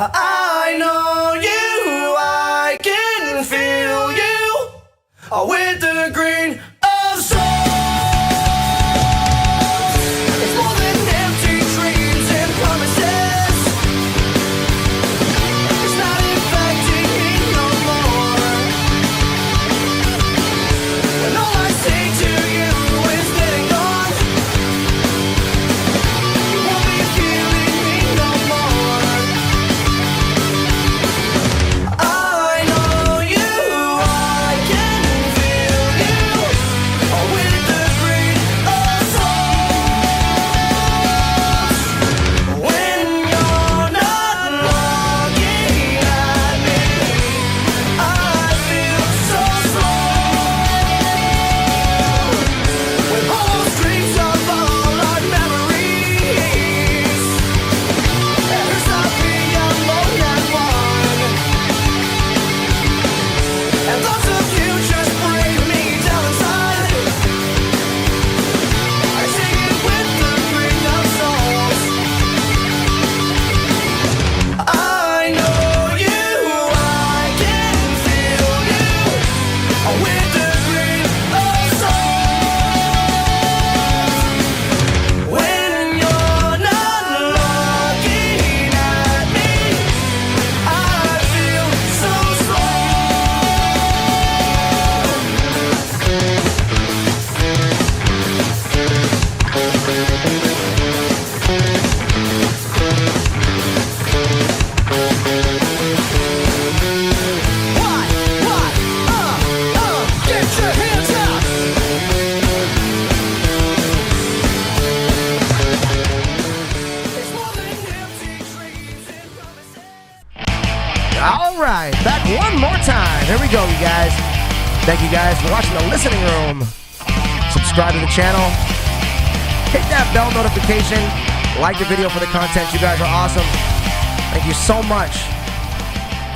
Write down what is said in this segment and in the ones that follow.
I know you, I can feel you with the green of soul. It's more than empty dreams and promises. It's not infecting me no more. When all I say to you is getting gone, you won't be feeling me no more. I know you, I can feel you with the green of souls. When you're not looking at me, I feel so slow. When all those dreams are all our memories, there's not being alone at one. And thoughts of you just bring me down inside. I sing it with the green of souls. I know you, I can feel you with the green of souls. When you're not looking at me, I feel so slow. Why? Get your hands up! It's more than empty dreams and promises. All right, back one more time. Here we go, you guys. Thank you guys for watching the listening room. Subscribe to the channel. Hit that bell notification. Like the video for the content. You guys are awesome. Thank you so much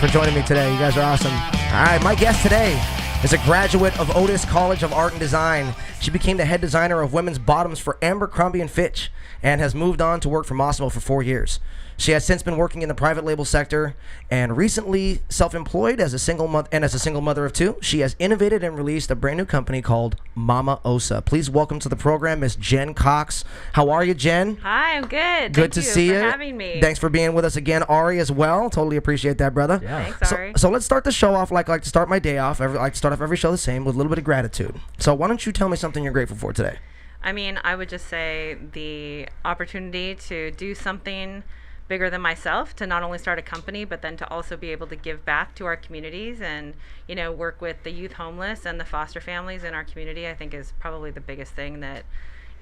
for joining me today. You guys are awesome. All right, my guest today is a graduate of Otis College of Art and Design. She became the head designer of women's bottoms for Abercrombie & Fitch and has moved on to work for Mossimo for 4 years. She has since been working in the private label sector and recently self-employed as a single mother of two. She has innovated and released a brand new company called Momma Osa. Please welcome to the program Miss Jen Cox. How are you, Jen? Hi, I'm good. Good to see you. Thank you for having me. Thanks for being with us again, Ari, as well. Totally appreciate that, brother. Yeah. Thanks, Ari. So let's start the show off like I like to start my day off. I like to start off every show the same with a little bit of gratitude. So why don't you tell me something you're grateful for today? I mean, I would just say the opportunity to do something bigger than myself, to not only start a company, but then to also be able to give back to our communities and, you know, work with the youth homeless and the foster families in our community, I think is probably the biggest thing that,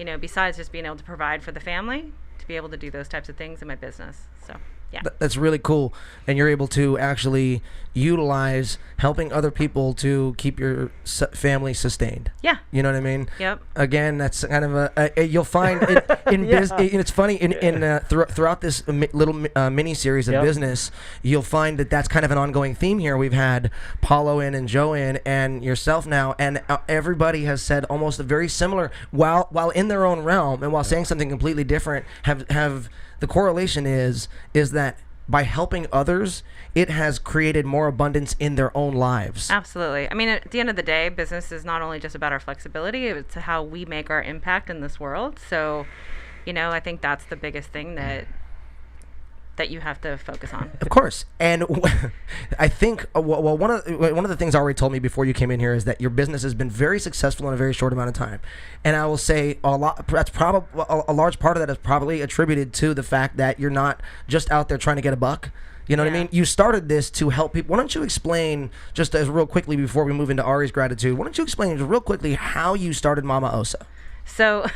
you know, besides just being able to provide for the family, to be able to do those types of things in my business. So, yeah. That's really cool. And you're able to actually utilize helping other people to keep your family sustained. Yeah. You know what I mean? Yep. Again, that's kind of you'll find in it's funny throughout this little mini series of Yep. business, you'll find that that's kind of an ongoing theme here. We've had Paulo in and Joe in and yourself now, and everybody has said almost a very similar, while in their own realm and while saying something completely different, have the correlation is that by helping others, it has created more abundance in their own lives. Absolutely. I mean, at the end of the day, business is not only just about our flexibility, it's how we make our impact in this world. So, you know, I think that's the biggest thing that you have to focus on. Of course. And I think one of the things Ari told me before you came in here is that your business has been very successful in a very short amount of time. And I will say a large part of that is probably attributed to the fact that you're not just out there trying to get a buck. You know what I Yeah. mean? You started this to help people. Why don't you explain, just as real quickly before we move into Ari's gratitude, why don't you explain just real quickly how you started Momma Osa? So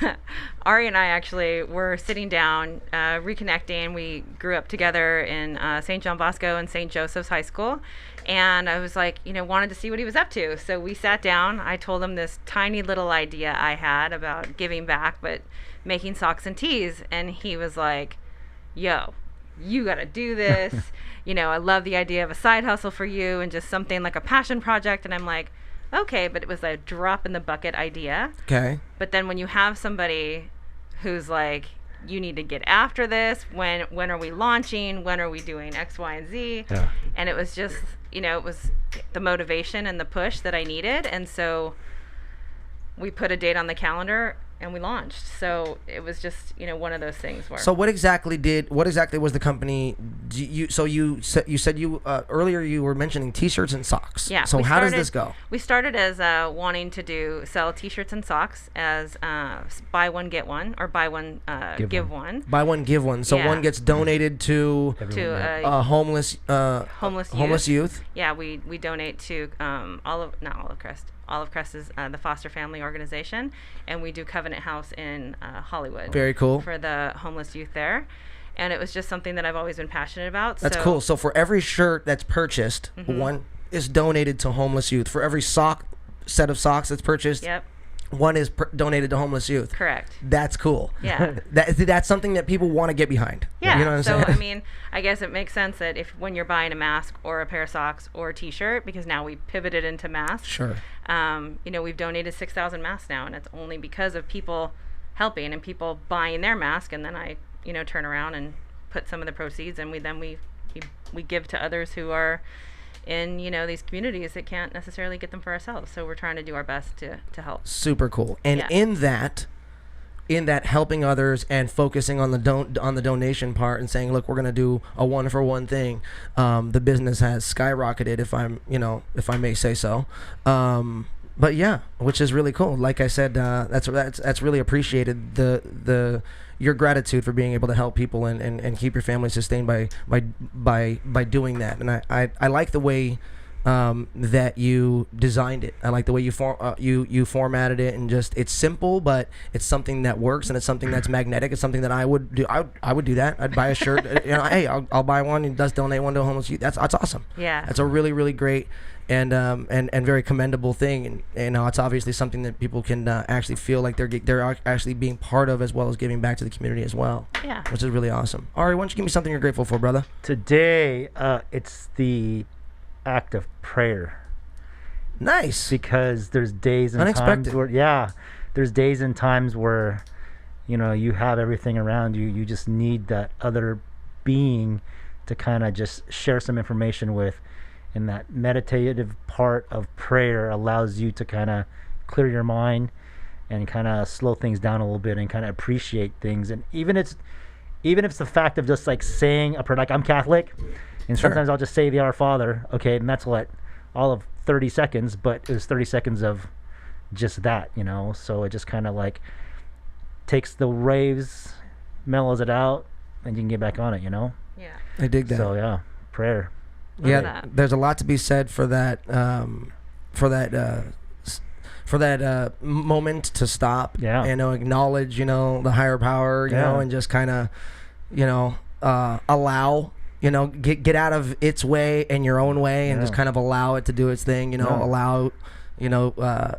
Ari and I actually were sitting down, reconnecting. We grew up together in St. John Bosco and St. Joseph's High School. And I was like, you know, wanted to see what he was up to. So we sat down. I told him this tiny little idea I had about giving back, but making socks and tees. And he was like, yo, you got to do this. You know, I love the idea of a side hustle for you and just something like a passion project. And I'm like, okay, but it was a drop in the bucket idea. Okay. But then when you have somebody who's like, you need to get after this. When are we launching? When are we doing X, Y, and Z? Yeah. And it was just, it was the motivation and the push that I needed. And so we put a date on the calendar and we launched. So it was just, one of those things where. So what exactly was the company? You said earlier you were mentioning T-shirts and socks. Yeah. So how does this go? We started as wanting to sell T-shirts and socks as buy one get one, or buy one give one. Buy one give one. So Yeah. one gets donated to homeless youth. Yeah, we donate to Olive Crest is the foster family organization, and we do Covenant House in Hollywood. Very cool. For the homeless youth there. And it was just something that I've always been passionate about. That's cool. So for every shirt that's purchased, one is donated to homeless youth. For every set of socks that's purchased, Yep. one is donated to homeless youth. Correct. That's cool. Yeah. That's something that people want to get behind. Yeah. You know what I'm so saying? I mean, I guess it makes sense that when you're buying a mask or a pair of socks or a T-shirt, because now we pivoted into masks. Sure. We've donated 6,000 masks now, and it's only because of people helping and people buying their mask, and then I turn around and put some of the proceeds, and we give to others who are in these communities that can't necessarily get them for ourselves. So we're trying to do our best to help. Super cool. And Yeah. in that helping others and focusing on the donation part and saying, look, we're going to do a one for one thing, the business has skyrocketed, if I may say so. But yeah, which is really cool. Like I said, that's really appreciated, your gratitude for being able to help people and keep your family sustained by doing that. And I like the way that you designed it. I like the way you formatted it, and just, it's simple, but it's something that works, and it's something that's magnetic. It's something that I would do. I would do that. I'd buy a shirt. Hey, I'll buy one and just donate one to a homeless youth. That's awesome. Yeah. That's a really, really great and very commendable thing, and it's obviously something that people can actually feel like they're actually being part of, as well as giving back to the community as well. Yeah. Which is really awesome. Ari, why don't you give me something you're grateful for, brother? Today, it's the act of prayer, Nice. because there's days and Unexpected. times where there's days and times where you have everything around you, you just need that other being to kind of just share some information with, and that meditative part of prayer allows you to kind of clear your mind and kind of slow things down a little bit and kind of appreciate things. And even if it's the fact of just like saying a prayer, like I'm Catholic, and sometimes I'll just say the Our Father, okay, and that's all of 30 seconds, but it was 30 seconds of just that, so it just kind of like takes the waves, mellows it out, and you can get back on it, Yeah. I dig that. So yeah, prayer. Yeah, that. there's a lot to be said for that. For that moment to stop. Yeah. And acknowledge, the higher power, Yeah. and just kind of, allow. Get out of its way and your own way, and Yeah. just kind of allow it to do its thing. Yeah. Allow.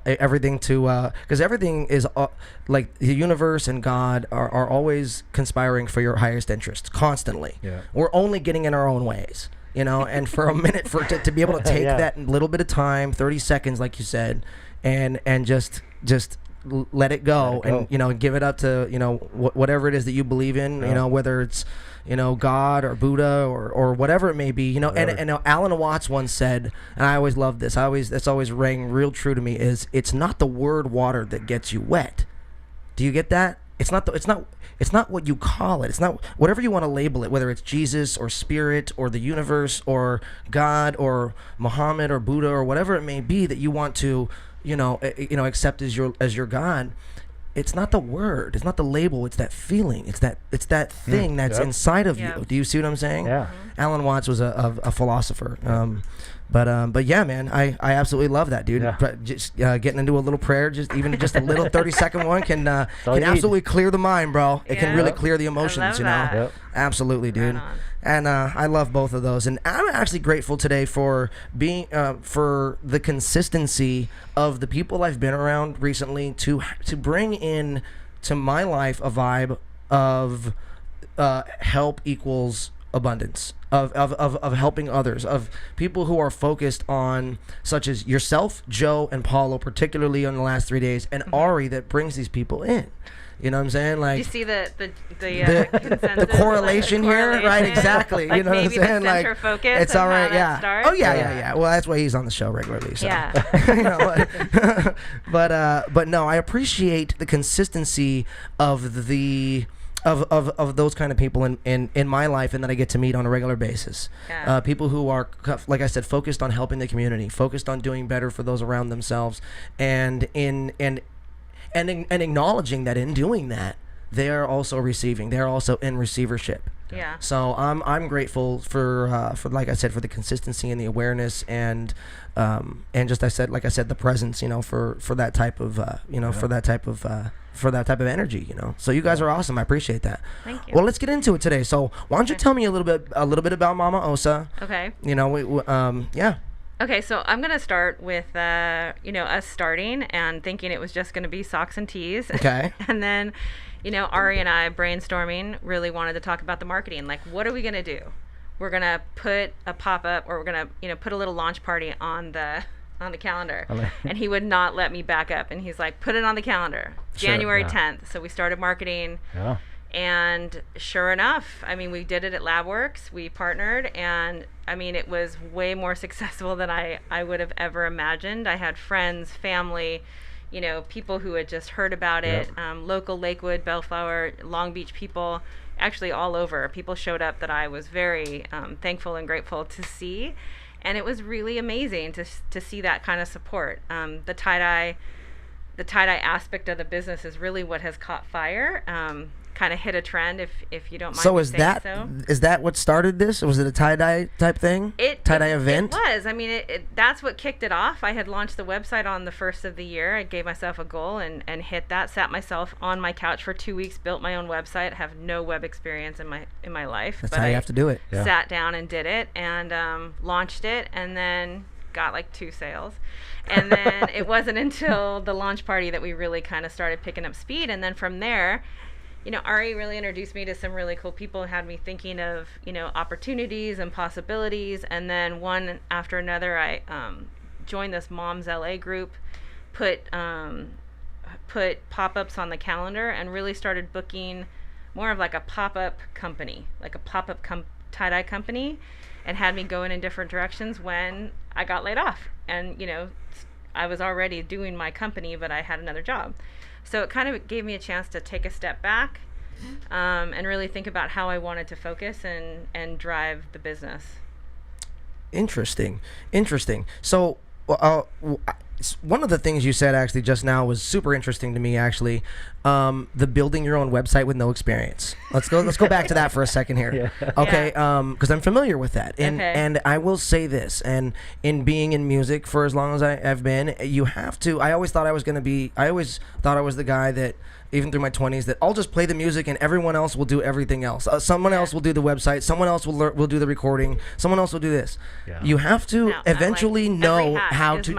Everything to, because everything is like the universe and God are always conspiring for your highest interest constantly. Yeah. We're only getting in our own ways, and for a minute to be able to take Yeah. that little bit of time, 30 seconds, like you said, and just let it go, and give it up to whatever it is that you believe in, Yeah. whether it's God or Buddha or whatever it may be, and Alan Watts once said, and I always loved this, that's always rang real true to me, is it's not the word water that gets you wet. Do you get that? It's not what you call it. It's not whatever you want to label it, whether it's Jesus or spirit or the universe or God or Muhammad or Buddha or whatever it may be that you want to accept as your God. It's not the word. It's not the label. It's that feeling. It's that thing that's Yep. inside of Yeah. you. Do you see what I'm saying? Yeah. Alan Watts was a philosopher. But yeah, man, I absolutely love that, dude. Yeah. But just getting into a little prayer, just a little 30-second one can all you need. absolutely clear the mind, bro. It can Yeah. really clear the emotions, love you know. that. Yep. Absolutely, dude. Right on. And I love both of those. And I'm actually grateful today for being for the consistency of the people I've been around recently to bring in to my life a vibe of help equals abundance, of helping others, of people who are focused on, such as yourself, Joe, and Paulo, particularly on the last 3 days, and Ari that brings these people in. You know what I'm saying? Like, you see the the correlation here, right? Exactly. Like you know what I'm maybe saying? the center like, focus it's of all right. how that Yeah. starts. Oh yeah. Well, that's why he's on the show regularly. So. Yeah. You know, but no, I appreciate the consistency of the. Of those kind of people in my life and that I get to meet on a regular basis. Yeah. People who are, like I said, focused on helping the community, focused on doing better for those around themselves, and acknowledging that in doing that, they are also receiving. They're also in receivership. Yeah. So I'm grateful for like I said, for the consistency and the awareness and just like I said, the presence, you know, for that type of for that type of energy, you know. So you guys are awesome. I appreciate that. Thank you. Well, let's get into it today. So why don't you tell me a little bit about Momma Osa? Okay. You know, yeah. Okay, so I'm gonna start with us starting and thinking it was just gonna be socks and tees. Okay. And then, Ari and I brainstorming really wanted to talk about the marketing. Like, what are we gonna do? We're gonna put a pop-up, or we're gonna put a little launch party on the calendar. And he would not let me back up, and he's like, put it on the calendar, Sure, January yeah. 10th. So we started marketing. Yeah. And sure enough, I mean, we did it at LabWorks. We partnered, and I mean, it was way more successful than I would have ever imagined. I had friends, family, people who had just heard about it, local Lakewood, Bellflower, Long Beach people, actually all over. People showed up that I was very thankful and grateful to see. And it was really amazing to see that kind of support. The tie-dye aspect of the business is really what has caught fire. Kind of hit a trend, if you don't mind. So me is saying so. that what started this? Was it a tie-dye type thing? Tie-dye event? It was. I mean, that's what kicked it off. I had launched the website on the 1st of the year. I gave myself a goal and hit that. Sat myself on my couch for 2 weeks, built my own website. Have no web experience in my life. That's how you have to do it. Yeah. Sat down and did it, and launched it, and then got like 2 sales. And then it wasn't until the launch party that we really kind of started picking up speed. And then from there, Ari really introduced me to some really cool people, had me thinking of, opportunities and possibilities. And then one after another, I joined this Moms LA group, put pop-ups on the calendar, and really started booking more of like a pop-up company, like a pop-up tie-dye company, and had me going in different directions when I got laid off. And, I was already doing my company, but I had another job. So it kind of gave me a chance to take a step back and really think about how I wanted to focus and drive the business. Interesting. So, one of the things you said actually just now was super interesting to me. Actually, the building your own website with no experience. Let's go back to that for a second here. Yeah. Okay, because I'm familiar with that, and I will say this. And in being in music for as long as I've been, you have to. I always thought I was the guy that, even through my 20s, that I'll just play the music and everyone else will do everything else. Someone else will do the website. Someone else will do the recording. Someone else will do this. Yeah. You have to eventually know how to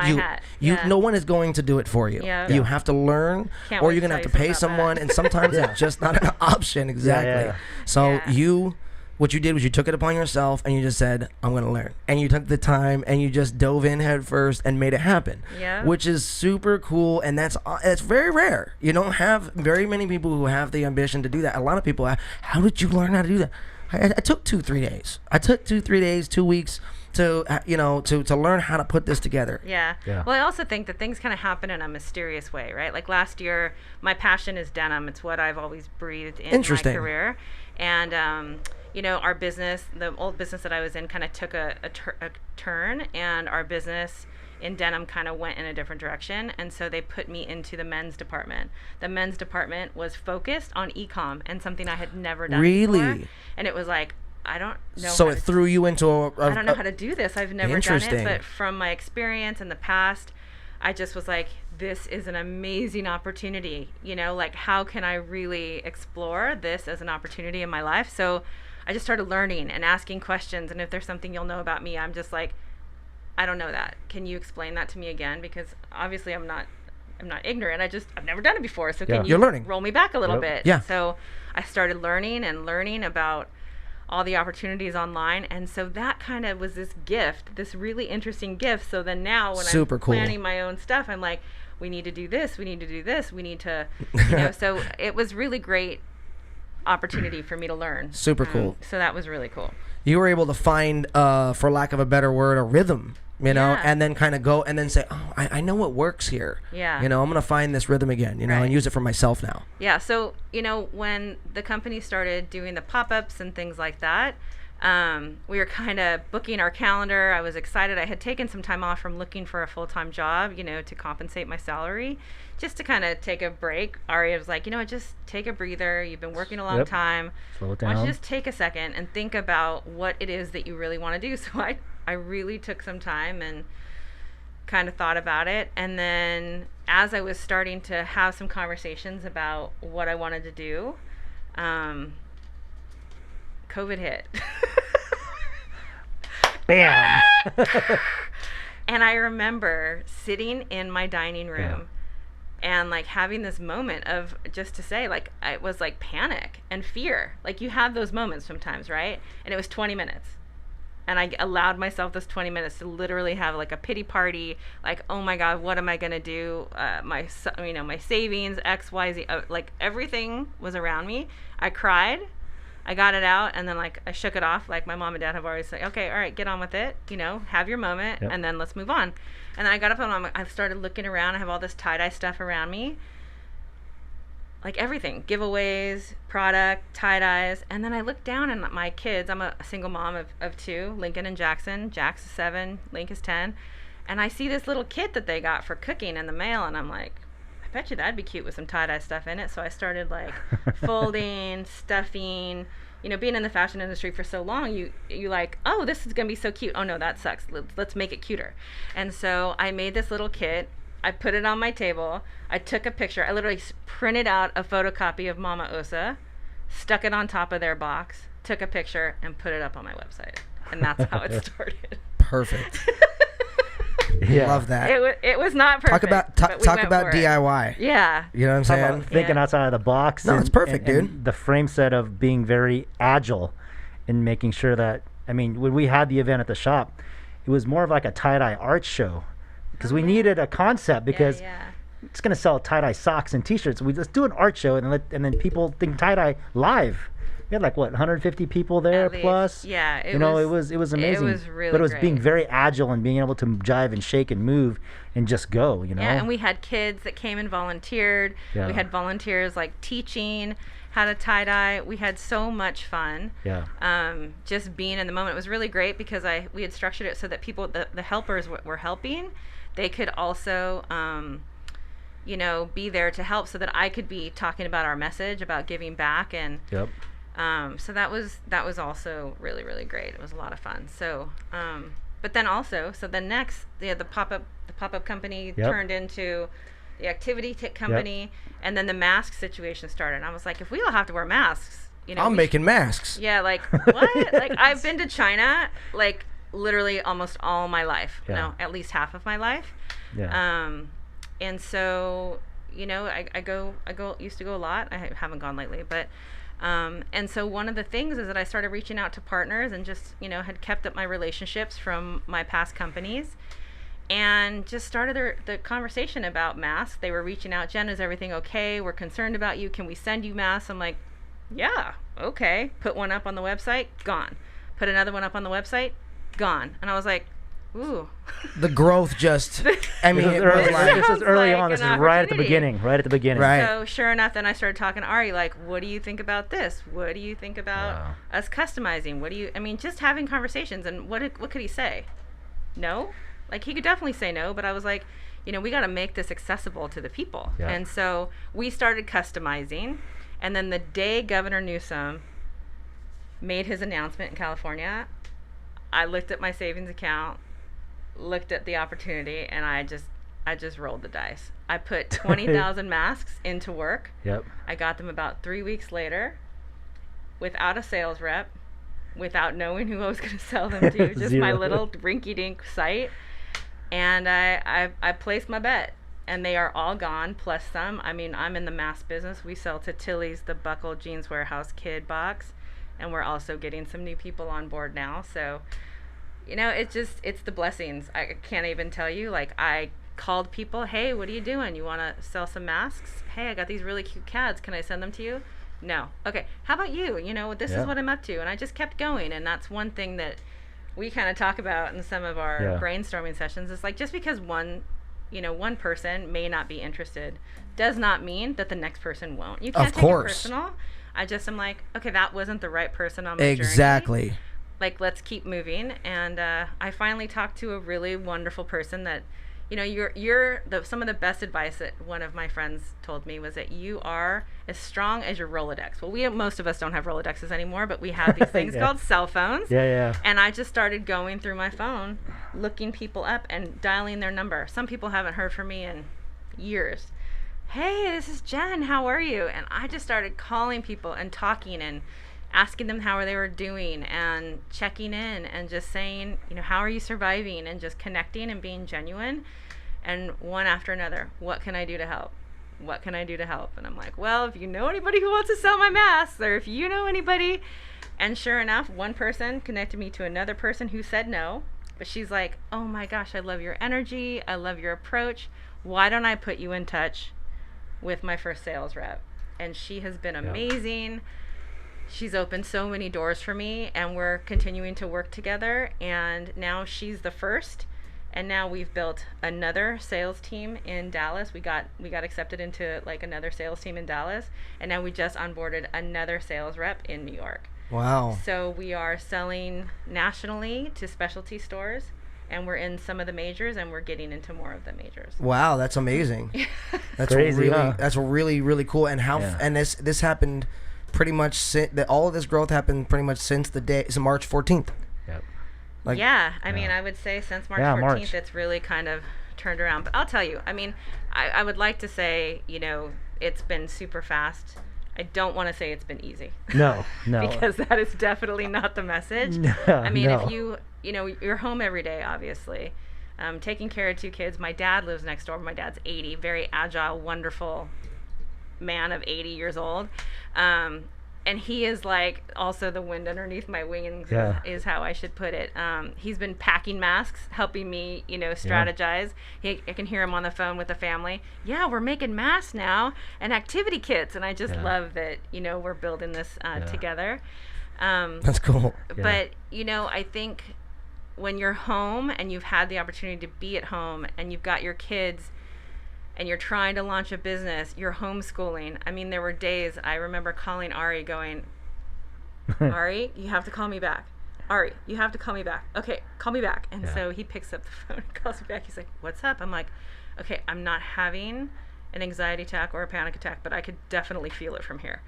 do. No one is going to do it for you. Yeah. You have to learn, Can't or wait you're to gonna have to tell you pay something about someone, that. and sometimes it's just not an option. Exactly. Yeah. So Yeah. what you did was you took it upon yourself and you just said, I'm going to learn. And you took the time and you just dove in head first and made it happen. Yeah. Which is super cool, and that's very rare. You don't have very many people who have the ambition to do that. A lot of people, how did you learn how to do that? I took 2-3 days. I took 2-3 days, 2 weeks to learn how to put this together. Yeah. Yeah. Well, I also think that things kind of happen in a mysterious way, right? Like last year, my passion is denim. It's what I've always breathed in my Interesting. career. And, our business, the old business that I was in, kind of took a turn, and our business in denim kind of went in a different direction. And so they put me into the men's department. The men's department was focused on e-com, and something I had never done Really? before. And it was like, I don't know. So how it to threw you into I don't know how to do this. I've never done Interesting. it, but from my experience in the past, I just was like, this is an amazing opportunity. Like, how can I really explore this as an opportunity in my life? So I just started learning and asking questions. And if there's something you'll know about me, I'm just like, I don't know that. Can you explain that to me again? Because obviously I'm not ignorant. I've never done it before. So can You're you learning. roll me back a little Yep. bit? Yeah. So I started learning about all the opportunities online. And so that kind of was this gift, this really interesting gift. So then now when Super I'm cool. planning my own stuff, I'm like, we need to do this, we need to do this, we need to, so it was really great opportunity for me to learn. Super cool. So that was really cool. You were able to find, for lack of a better word, a rhythm, Yeah. and then kind of go and then say, oh, I know what works here. Yeah. I'm going to find this rhythm again, Right. and use it for myself now. Yeah, so, when the company started doing the pop-ups and things like that, we were kind of booking our calendar. I was excited. I had taken some time off from looking for a full-time job, to compensate my salary, just to kind of take a break. Ari was like, just take a breather. You've been working a long Yep. time. Slow it Why don't down. you just take a second and think about what it is that you really want to do? So I really took some time and kind of thought about it. And then as I was starting to have some conversations about what I wanted to do, COVID hit. Bam. And I remember sitting in my dining room and like having this moment of just to say, like, it was like panic and fear. Like you have those moments sometimes, right? And it was 20 minutes. And I allowed myself this 20 minutes to literally have like a pity party. Like, oh my God, what am I going to do? My savings, X, Y, Z, like everything was around me. I cried. I got it out, and then like I shook it off. Like my mom and dad have always said, okay, all right, get on with it. Have your moment, Yep. and then let's move on. And then I got up and I started looking around. I have all this tie-dye stuff around me, like everything, giveaways, product, tie-dyes. And then I looked down, and my kids. I'm a single mom of two, Lincoln and Jackson. Jack's is 7, Link is 10, and I see this little kit that they got for cooking in the mail, and I'm like, I bet you that'd be cute with some tie-dye stuff in it. So I started like folding, stuffing. Being in the fashion industry for so long, you like, oh, this is gonna be so cute. Oh no, that sucks. Let's make it cuter. And so I made this little kit. I put it on my table. I took a picture. I literally printed out a photocopy of Momma Osa, stuck it on top of their box, took a picture, and put it up on my website. And that's how it started. Perfect. Yeah. Love that. It was not perfect. Talk about DIY. Yeah. You know what I'm Talk saying? about thinking Yeah. outside of the box. No, it's perfect, and dude. the frame set of being very agile and making sure that, when we had the event at the shop, it was more of like a tie-dye art show because we needed a concept because yeah. it's going to sell tie-dye socks and t-shirts. We just do an art show and then people think tie-dye live. We had like 150 people there At least. plus. Yeah, it was amazing. It was really but it was great. being very agile and being able to jive and shake and move and just go. Yeah, and we had kids that came and volunteered. Yeah. We had volunteers like teaching how to tie dye. We had so much fun. Yeah. Just being in the moment. It was really great because we had structured it so that people, the helpers were helping. They could also, be there to help so that I could be talking about our message about giving back and. Yep. So that was also really, really great. It was a lot of fun. So, but then also, next, the pop-up company Yep. turned into the activity company, and then the mask situation started. And I was like, if we all have to wear masks, I'm we making masks. yeah, like what? Like I've been to China, like literally almost all my life. Yeah. No, at least half of my life. Yeah. And so, I used to go a lot. I haven't gone lately, but. And so one of the things is that I started reaching out to partners and just, had kept up my relationships from my past companies and just started the conversation about masks. They were reaching out, Jen, is everything okay? We're concerned about you. Can we send you masks? I'm like, yeah, okay. Put one up on the website, gone. Put another one up on the website, gone. And I was like, ooh. The growth just, This is it was early, like, this is early like on. This is an right at the opportunity. beginning. Right at the beginning. Right. So sure enough, then I started talking to Ari, like, what do you think about this? What do you think about Wow. us customizing? Just having conversations. And what could he say? No? Like, he could definitely say no, but I was like, we got to make this accessible to the people. Yeah. And so we started customizing. And then the day Governor Newsom made his announcement in California, I looked at my savings account, looked at the opportunity, and I just rolled the dice. I put 20,000 masks into work. Yep. I got them about 3 weeks later without a sales rep, without knowing who I was going to sell them to, just my Zero. little rinky-dink site. And I placed my bet, and they are all gone, plus some. I'm in the mask business. We sell to Tilly's, the Buckle Jeans Warehouse Kid box, and we're also getting some new people on board now. So, it's the blessings. I can't even tell you. Like, I called people, hey, what are you doing? You want to sell some masks? Hey, I got these really cute cats. Can I send them to you? No. Okay. How about you? This is what I'm up to. And I just kept going. And that's one thing that we kind of talk about in some of our brainstorming sessions. Is like, just because one person may not be interested does not mean that the next person won't. You can't take it personal. I just am like, okay, that wasn't the right person on my journey. Exactly. Like, let's keep moving. And I finally talked to a really wonderful person that, some of the best advice that one of my friends told me was that you are as strong as your Rolodex. Well, most of us don't have Rolodexes anymore, but we have these things called cell phones. Yeah. And I just started going through my phone, looking people up and dialing their number. Some people haven't heard from me in years. Hey, this is Jen. How are you? And I just started calling people and talking and asking them how they were doing and checking in and just saying, how are you surviving, and just connecting and being genuine. And one after another, what can I do to help? What can I do to help? And I'm like, well, if you know anybody who wants to sell my masks, or if you know anybody. And sure enough, one person connected me to another person who said no, but she's like, oh my gosh, I love your energy. I love your approach. Why don't I put you in touch with my first sales rep? And she has been amazing. She's opened so many doors for me, and we're continuing to work together. And now she's the first, and now we've built another sales team in Dallas. We got accepted into like another sales team in Dallas, and now we just onboarded another sales rep in New York. Wow. So we are selling nationally to specialty stores, and we're in some of the majors, and we're getting into more of the majors. Wow, that's amazing. That's crazy, really huh? That's really, really cool. And and this happened pretty much all of this growth happened pretty much since March 14th. Yep. Like, I mean, I would say since March 14th, it's really kind of turned around. But I'll tell you, I mean, I would like to say, it's been super fast. I don't want to say it's been easy. No. Because that is definitely not the message. I mean, if you're home every day, obviously, taking care of two kids. My dad lives next door. My dad's 80, very agile, wonderful man of 80 years old. And he is like also the wind underneath my wings is how I should put it. He's been packing masks, helping me, strategize. I can hear him on the phone with the family. Yeah, we're making masks now and activity kits. And I just love that, we're building this together. That's cool. But, I think when you're home and you've had the opportunity to be at home and you've got your kids and you're trying to launch a business, you're homeschooling. I mean, there were days I remember calling Ari going, Ari, you have to call me back. Ari, you have to call me back. Okay, call me back. And so he picks up the phone and calls me back. He's like, what's up? I'm like, okay, I'm not having an anxiety attack or a panic attack, but I could definitely feel it from here.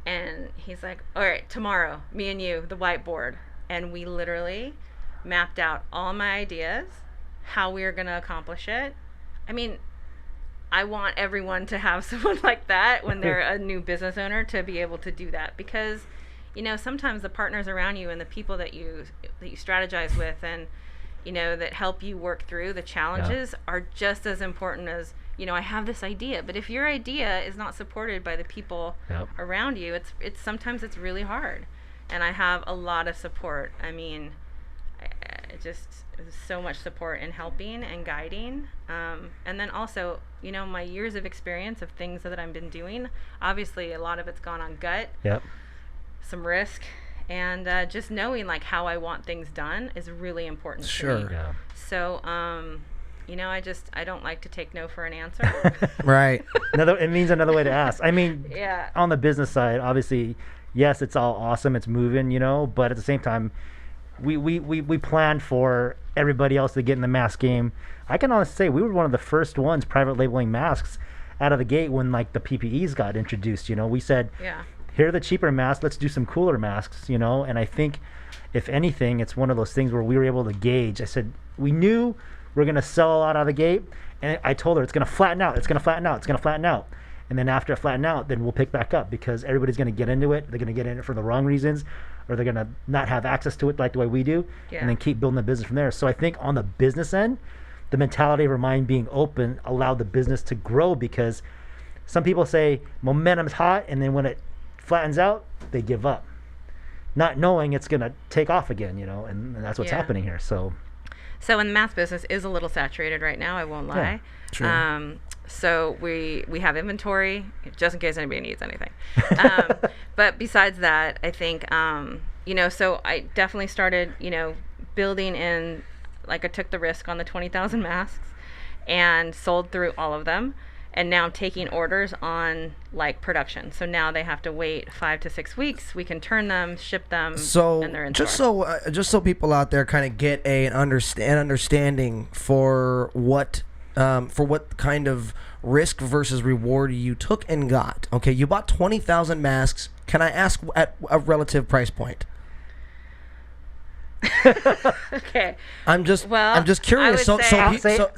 And he's like, all right, tomorrow, me and you, the whiteboard. And we literally mapped out all my ideas, how we were going to accomplish it. I mean, I want everyone to have someone like that when they're a new business owner, to be able to do that, because sometimes the partners around you and the people that you strategize with and that help you work through the challenges are just as important as I have this idea. But if your idea is not supported by the people around you, it's sometimes it's really hard. And I have a lot of support. I mean, just so much support in helping and guiding, and then also my years of experience of things that I've been doing. Obviously a lot of it's gone on gut, some risk, and just knowing like how I want things done is really important to me. So I don't like to take no for an answer. Right. It means another way to ask. I mean, on the business side, obviously, yes, it's all awesome, it's moving, but at the same time, we planned for everybody else to get in the mask game. I can honestly say we were one of the first ones private labeling masks out of the gate when like the PPEs got introduced. We said, here are the cheaper masks, let's do some cooler masks, and I think if anything, it's one of those things where we were able to gauge. I said, we knew we're going to sell a lot out of the gate, and I told her it's going to flatten out, and then after it flatten out, then we'll pick back up, because everybody's going to get into it. They're going to get in it for the wrong reasons, or they're going to not have access to it like the way we do, and then keep building the business from there. So I think on the business end, the mentality of our mind being open allowed the business to grow, because some people say momentum's hot, and then when it flattens out, they give up. not knowing it's gonna take off again, and that's what's Yeah. happening here. So So in the mask business is a little saturated right now. I won't lie. True. So we have inventory just in case anybody needs anything. But besides that, I think so I definitely started building in, like I took the risk on the 20,000 masks and sold through all of them. And now I'm taking orders on like production. So now they have to wait 5 to 6 weeks. We can turn them, ship them, So and they're in just store. so people out there kind of get an understanding for what kind of risk versus reward you took and got. Okay, you bought 20,000 masks. Can I ask at a relative price point? Okay. I'm just Well, curious. I would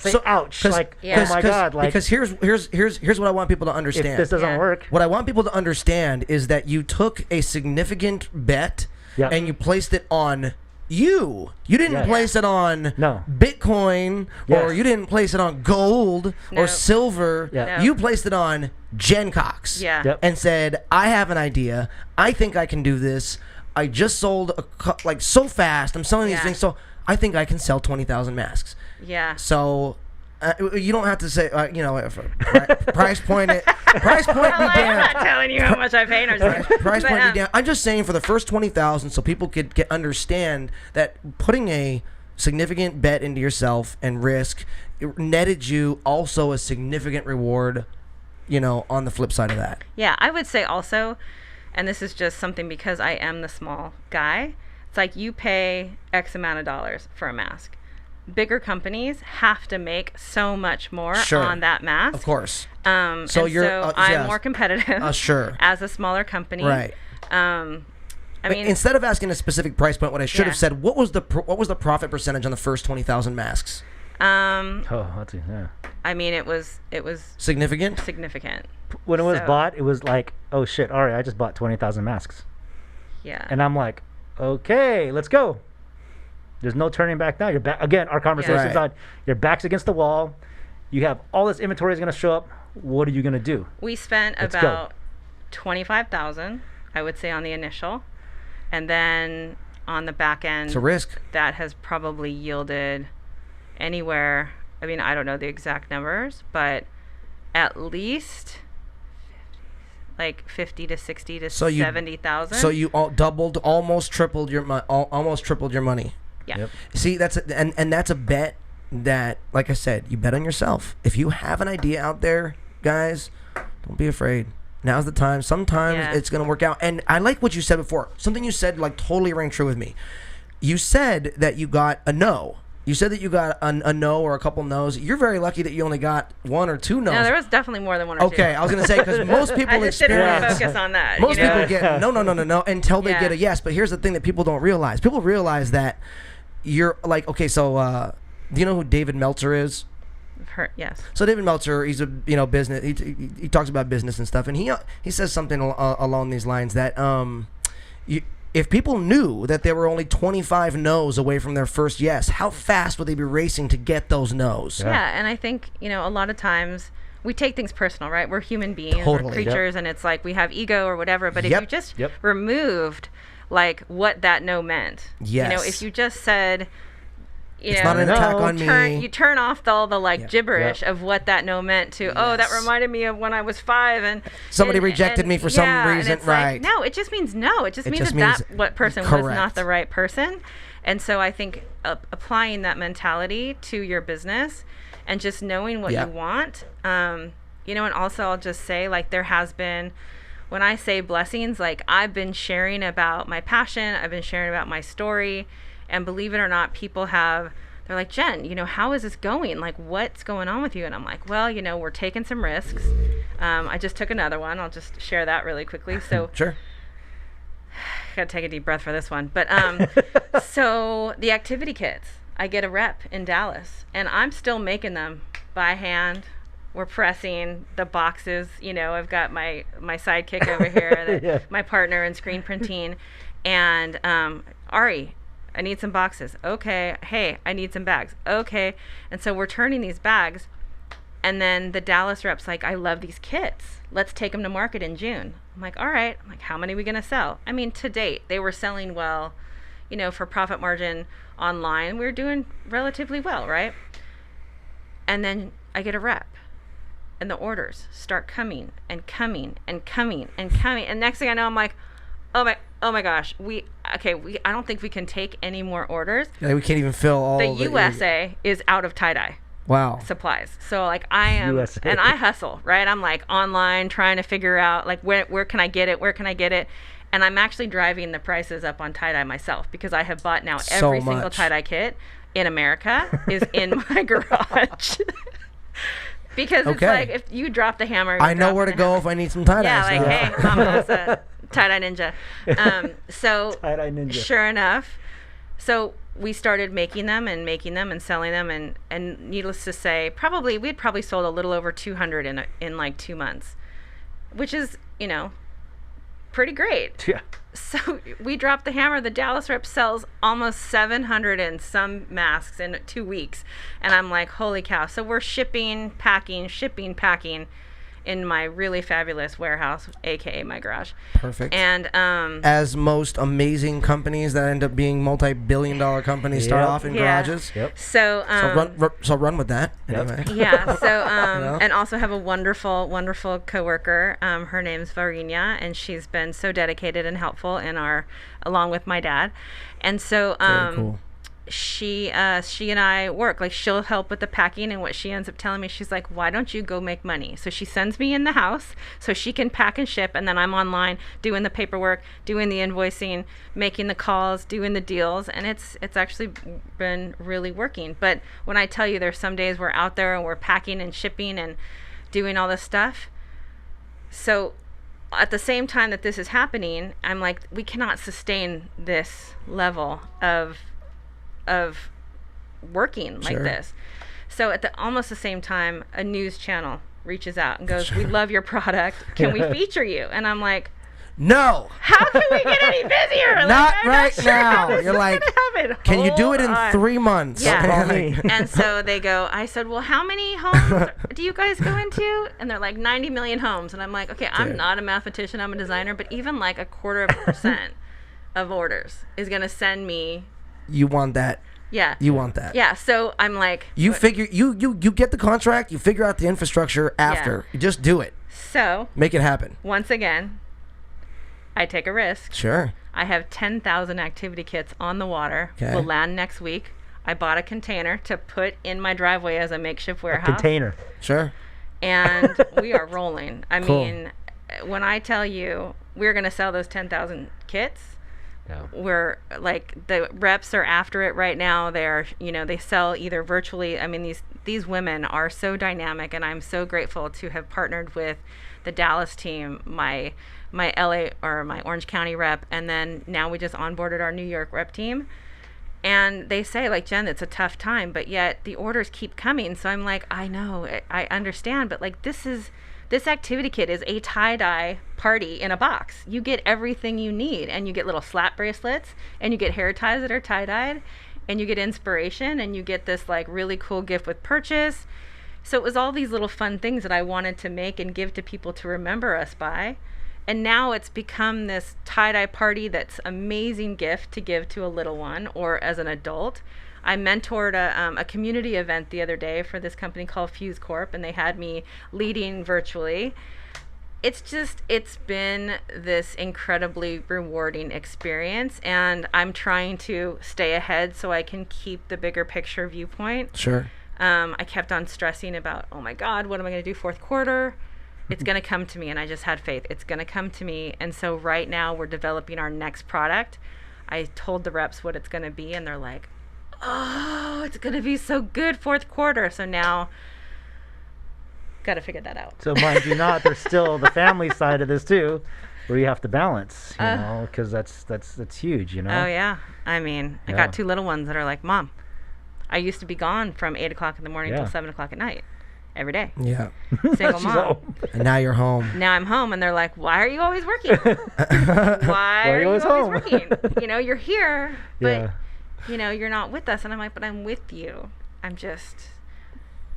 say ouch. Like, Yeah. oh my God. Like, because here's what I want people to if understand. this doesn't Yeah. work, What I want people to understand is that you took a significant bet Yep. and you placed it on you. You didn't Yes. place it on No. Bitcoin or Yes. you didn't place it on gold or No. silver. Yeah. No. You placed it on Jen Cox. Yeah. Yep. And said, I have an idea. I think I can do this. I just sold like so fast. I'm selling these Yeah. things. So I think I can sell 20,000 masks. Yeah. So you don't have to say, price point it. Price point be Well, I'm not damned. telling you how much I paid or something. Price But, point be damned. I'm just saying for the first 20,000, so people could understand that putting a significant bet into yourself and risk it netted you also a significant reward. On the flip side of that. Yeah, I would say also, and this is just something because I am the small guy, it's like you pay X amount of dollars for a mask. Bigger companies have to make so much more Sure. on that mask. Of course. So So you're, I'm yes. more competitive Sure. as a smaller company. Right. I mean, Instead of asking a specific price point, what I should Yeah. have said, what was the profit percentage on the first 20,000 masks? oh, let's see. Yeah. I mean, it was Significant? significant. When it was So- bought, it was like, oh shit, all right, I just bought 20,000 masks. Yeah. And I'm like, okay, let's go. There's no turning back now. You're back again. Our conversation's Right. on. Your back's against the wall. You have all this inventory is going to show up. What are you going to do? We spent Let's go. about 25,000, I would say, on the initial, and then on the back end, It's a risk. that has probably yielded anywhere. I mean, I don't know the exact numbers, but at least like 50 to 60 to So you- 70,000. So you almost tripled your money. Yeah. Yep. See, and that's a bet that, like I said, you bet on yourself. If you have an idea out there, guys, don't be afraid. Now's the time. Sometimes Yeah. it's gonna work out. And I like what you said before. Something you said like totally rang true with me. You said that you got a no. You said that you got a no or a couple no's. You're very lucky that you only got one or two no's. No, there was definitely more than one or two. Okay, I was gonna say because most people I just didn't experience. focus on that. Most you know? people get no until they Yeah. get a yes. But here's the thing that people don't realize. People realize that you're like, okay, so do you know who David Meltzer is? Yes. So David Meltzer, he's a business. He talks about business and stuff, and he says something along these lines that if people knew that there were only 25 no's away from their first yes, how fast would they be racing to get those no's? Yeah, and I think, a lot of times we take things personal, right? We're human beings, Totally. we're creatures, and it's like we have ego or whatever. But if Yep. you just Yep. removed like what that no meant, Yes. if you just said, It's not an attack on me. You turn off all the like gibberish Yep. of what that no meant to. Oh, that Yes. reminded me of when I was 5 and Somebody and- rejected and- me for some yeah, and reason, it's like, right. no, it just means no. It just It means just that means what person was correct. not the right person. And so I think applying that mentality to your business and just knowing what Yeah. you want, and also I'll just say, like, there has been, when I say blessings, like, I've been sharing about my passion, I've been sharing about my story, and believe it or not, they're like, Jen, how is this going? Like, what's going on with you? And I'm like, well, we're taking some risks. I just took another one. I'll just share that really quickly. So Sure. gotta take a deep breath for this one. But so the activity kits, I get a rep in Dallas, and I'm still making them by hand. We're pressing the boxes. I've got my sidekick over here, Yeah. my partner in screen printing, and Ari, I need some boxes. Okay. Hey, I need some bags. Okay. And so we're turning these bags, and then the Dallas rep's like, I love these kits. Let's take them to market in June. I'm I'm like, all right. I'm like, how many are we going to sell? I mean, to date, they were selling well, for profit margin online. We were doing relatively well, right? And then I get a rep. And the orders start coming and coming and coming and coming. And next thing I know, I'm like, oh my gosh, I don't think we can take any more orders. Yeah, we can't even fill all the USA is out of tie-dye supplies. So like I am, USA. and I hustle, right? I'm like online trying to figure out like where can I get it? Where can I get it? And I'm actually driving the prices up on tie-dye myself because I have bought now every single tie-dye kit in America is in my garage. Because it's like if you drop the hammer, I know where to go if I need some tie-dye. Yeah, like hey, Mama, that's a tie-dye ninja. So Tie-dye ninja. Sure enough, so we started making them and selling them, and needless to say, we'd probably sold a little over 200 in like 2 months, which is pretty great. Yeah. So we dropped the hammer. The Dallas rep sells almost 700 and some masks in 2 weeks. And I'm like, holy cow. So we're shipping, packing in my really fabulous warehouse, aka my garage. Perfect. And as most amazing companies that end up being multi-billion-dollar companies start off in garages. Yep. So run with that. Anyway. Yeah. So and also have a wonderful coworker. Her name's Varinia, and she's been so dedicated and helpful along with my dad. And so Very cool. She and I work. Like she'll help with the packing, and what she ends up telling me, she's like, why don't you go make money? So she sends me in the house so she can pack and ship, and then I'm online doing the paperwork, doing the invoicing, making the calls, doing the deals, and it's actually been really working. But when I tell you there's some days we're out there and we're packing and shipping and doing all this stuff, so at the same time that this is happening, I'm like, we cannot sustain this level of working like this. So at almost the same time, a news channel reaches out and goes, we love your product. Can we feature you? And I'm like, no. How can we get any busier? Not I'm right not sure now. how this You're is like, gonna happen. can you do it in Hold on. 3 months? Yeah. And so they go, I said, well, how many homes do you guys go into? And they're like 90 million homes. And I'm like, okay, I'm not a mathematician, I'm a designer, but even like 0.25% of orders is going to send me. You want that. Yeah. You want that. Yeah. So I'm like, you figure you get the contract, you figure out the infrastructure after. You just do it. So make it happen. Once again, I take a risk. Sure. I have 10,000 activity kits on the water. Okay. Will land next week. I bought a container to put in my driveway as a makeshift warehouse. A container. Sure. And we are rolling. I Cool. mean, when I tell you we're going to sell those 10,000 kits, we're like, the reps are after it right now. They're, they sell either virtually. I mean, these women are so dynamic, and I'm so grateful to have partnered with the Dallas team, my LA or my Orange County rep, and then now we just onboarded our New York rep team. And they say, like, Jen, it's a tough time, but yet the orders keep coming. So I'm like, I know, I understand, but like this activity kit is a tie-dye party in a box. You get everything you need, and you get little slap bracelets, and you get hair ties that are tie-dyed, and you get inspiration, and you get this like really cool gift with purchase. So it was all these little fun things that I wanted to make and give to people to remember us by. And now it's become this tie-dye party that's amazing gift to give to a little one or as an adult. I mentored a community event the other day for this company called Fuse Corp, and they had me leading virtually. It's been this incredibly rewarding experience, and I'm trying to stay ahead so I can keep the bigger picture viewpoint. Sure. I kept on stressing about, oh my God, what am I going to do fourth quarter? It's going to come to me, and I just had faith. It's going to come to me, and so right now we're developing our next product. I told the reps what it's going to be, and they're like, oh, it's going to be so good fourth quarter. So now, got to figure that out. So mind you not, there's still the family side of this too, where you have to balance, you know, because that's huge, you know. Oh yeah, I mean, I got 2 little ones that are like, Mom, I used to be gone from 8 o'clock in the morning till 7 o'clock at night, every day. Yeah. Single mom. And now you're home. Now I'm home, and they're like, why are you always working? Why are you always working? You're here, but you're not with us. And I'm like, but I'm with you.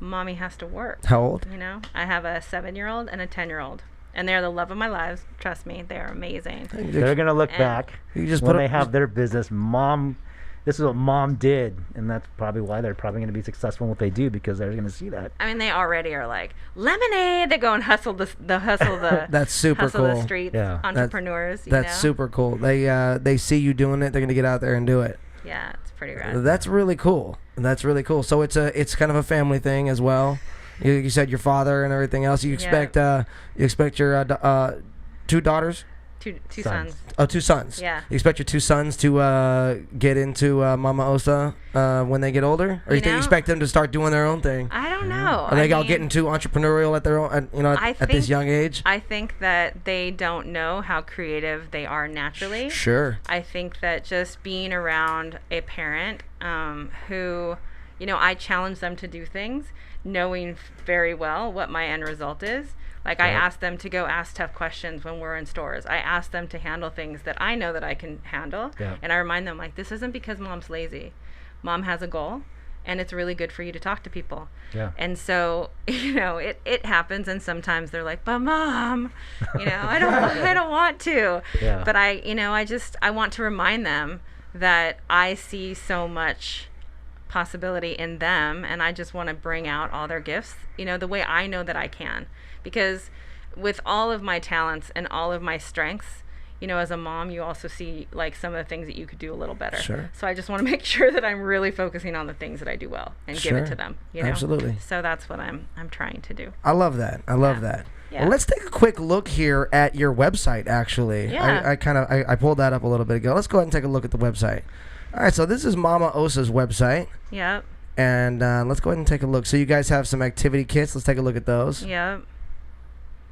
Mommy has to work. How old? I have a 7-year-old and a 10-year-old. And they're the love of my lives. Trust me, they're amazing. They're gonna look And- back You just when put they up- have their business. Mom, this is what mom did, and that's probably why they're probably gonna be successful in what they do, because they're gonna see that. I mean, they already are like lemonade. They go and hustle the That's super hustle cool. the streets Yeah. entrepreneurs. That's you know? super cool. They see you doing it. They're gonna get out there and do it. Yeah, it's pretty rad. That's really cool. That's really cool. So it's kind of a family thing as well. You said your father and everything else. You expect your two daughters. Two Sons. sons. Oh, two sons. Yeah. You expect your two sons to get into Mama Osa when they get older, or you think you know? expect them to start doing their own thing? I don't know. Are they all mean, getting too entrepreneurial at their own, at this young age? I think that they don't know how creative they are naturally. Sure. I think that just being around a parent who, I challenge them to do things, knowing very well what my end result is. Like, I ask them to go ask tough questions when we're in stores. I ask them to handle things that I know that I can handle. Yeah. And I remind them, like, this isn't because mom's lazy. Mom has a goal, and it's really good for you to talk to people. Yeah. And so, it happens, and sometimes they're like, but mom, I don't want to. Yeah. But I want to remind them that I see so much possibility in them, and I just want to bring out all their gifts, the way I know that I can. Because with all of my talents and all of my strengths, as a mom, you also see like some of the things that you could do a little better. Sure. So I just want to make sure that I'm really focusing on the things that I do well and give it Sure. to them. Absolutely. So that's what I'm trying to do. I love that. I love that. Yeah. Well, let's take a quick look here at your website. Actually, Yeah. I pulled that up a little bit ago. Let's go ahead and take a look at the website. All right, so this is Mama Osa's website, Yep. and let's go ahead and take a look. So you guys have some activity kits. Let's take a look at those. Yep.